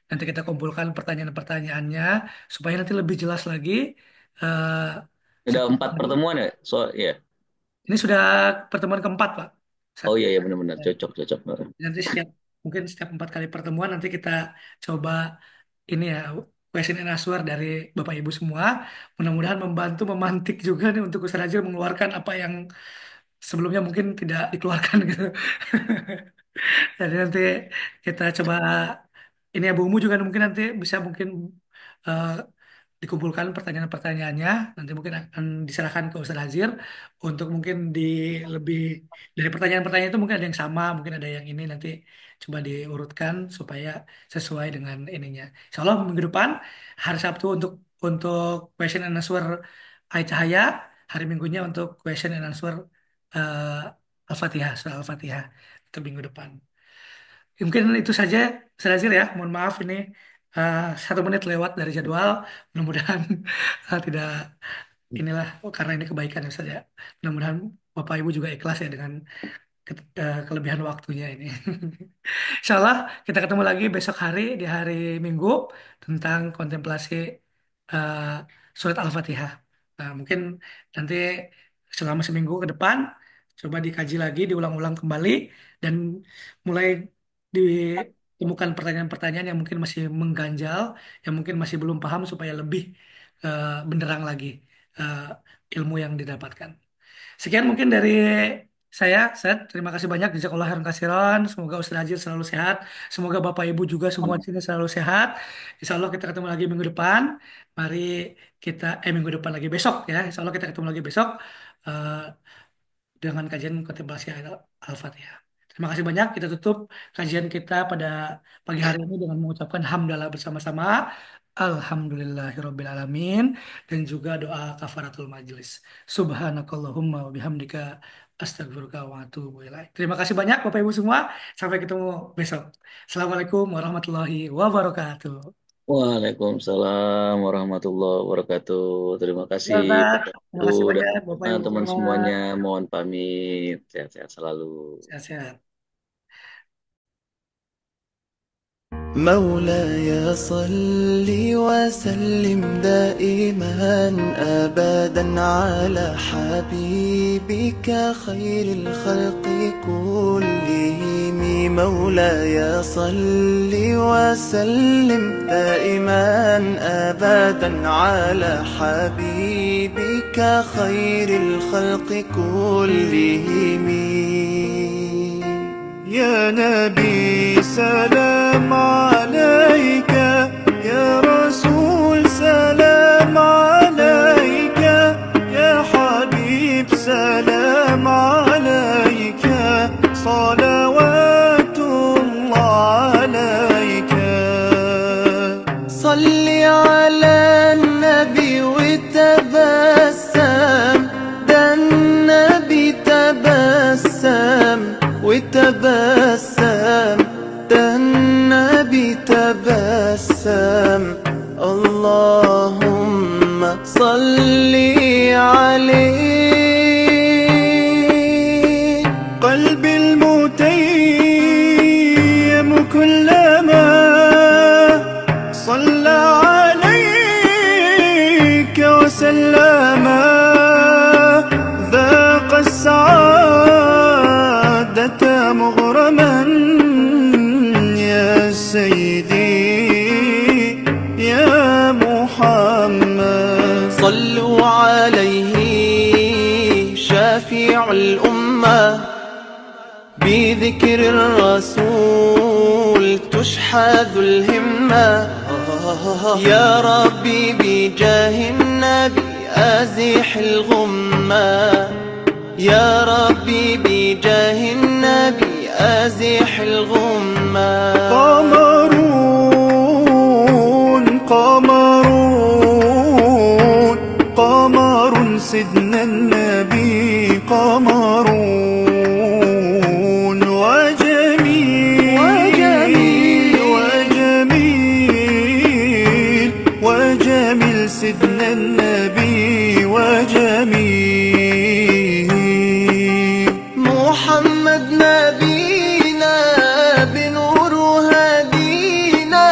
Nanti kita kumpulkan pertanyaan-pertanyaannya supaya nanti lebih jelas lagi. eh, Ada setiap 4 hari. pertemuan ya? Ya. Ini sudah pertemuan keempat Pak. Oh iya iya, benar-benar cocok cocok. Nanti mungkin setiap 4 kali pertemuan nanti kita coba ini ya question and answer dari Bapak Ibu semua. Mudah-mudahan membantu memantik juga nih untuk Ustaz Azil mengeluarkan apa yang sebelumnya mungkin tidak dikeluarkan gitu. Jadi nanti kita coba ini ya Bu Umu juga mungkin nanti bisa mungkin eh, dikumpulkan pertanyaan-pertanyaannya, nanti mungkin akan diserahkan ke Ustaz Hazir untuk mungkin di lebih dari pertanyaan-pertanyaan itu mungkin ada yang sama, mungkin ada yang ini nanti coba diurutkan supaya sesuai dengan ininya. Insya Allah minggu depan hari Sabtu untuk question and answer Ai Cahaya, hari Minggunya untuk question and answer Al-Fatihah, soal Al-Fatihah itu minggu depan. Mungkin itu saja, Ustaz Azil ya. Mohon maaf ini 1 menit lewat dari jadwal. Mudah-mudahan tidak inilah karena ini kebaikan ya Ustaz ya. Mudah-mudahan Bapak Ibu juga ikhlas ya dengan kelebihan waktunya ini. Insya Allah kita ketemu lagi besok hari di hari Minggu tentang kontemplasi eh, surat Al-Fatihah. Nah, mungkin nanti selama seminggu ke depan coba dikaji lagi, diulang-ulang kembali dan mulai ditemukan pertanyaan-pertanyaan yang mungkin masih mengganjal, yang mungkin masih belum paham supaya lebih benderang lagi eh, ilmu yang didapatkan. Sekian mungkin dari saya, Seth. Terima kasih banyak. Jazakallah khairan kasiran. Semoga Ustaz Najil selalu sehat. Semoga Bapak Ibu juga semua di sini selalu sehat. Insya Allah kita ketemu lagi minggu depan. Mari kita, minggu depan lagi besok ya. Insya Allah kita ketemu lagi besok eh, dengan kajian kontemplasi Al-Fatihah. Terima kasih banyak. Kita tutup kajian kita pada pagi hari ini dengan mengucapkan hamdalah bersama-sama. Alhamdulillahirabbil alamin dan juga doa kafaratul majelis. Subhanakallahumma wa bihamdika astagfiruka wa atubu ilaik. Terima kasih banyak Bapak Ibu semua. Sampai ketemu besok. Assalamualaikum warahmatullahi wabarakatuh. Waalaikumsalam warahmatullahi wabarakatuh. Terima Ya, kasih Ustaz. Bapak Terima Ibu kasih dan banyak Bapak Ibu teman-teman semua. semuanya. Mohon pamit. Sehat-sehat selalu. Sehat-sehat. مولاي صل وسلم دائما أبدا على حبيبك خير الخلق كلهم. مولاي صل وسلم دائما أبدا على حبيبك خير الخلق كلهم. يا نبي سلام عليك، يا رسول سلام عليك، يا حبيب سلام عليك، صلوات الله عليك. صل على النبي وتبسم، ده النبي تبسم وتبسم، ده النبي تبسم. اللهم صل عليه. قلبي المتيم كلما صلى عليك وسلم ذاق السعادة مغرما. يا سيدي يا محمد صلوا عليه شافع الأمة، بذكر الرسول تشحذ الهمة. يا ربي بجاه النبي أزح الغمة، يا ربي بجاه النبي أزح الغمة. قمرون قمرون قمر سيدنا النبي قمرون، وجميل وجميل وجميل وجميل سيدنا النبي وجميل. محمد نبينا بنور هدينا،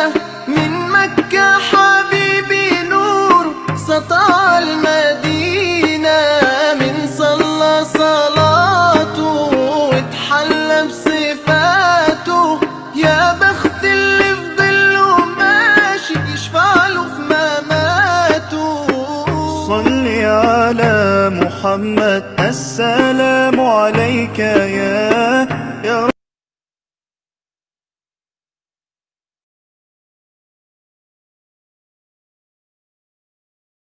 من مكة حبيبي نور سطع المدينة. من صلى صلاته واتحلى بصفاته، يا بخت اللي في ظله ماشي يشفع له في مماته. صل على محمد السلام عليك يا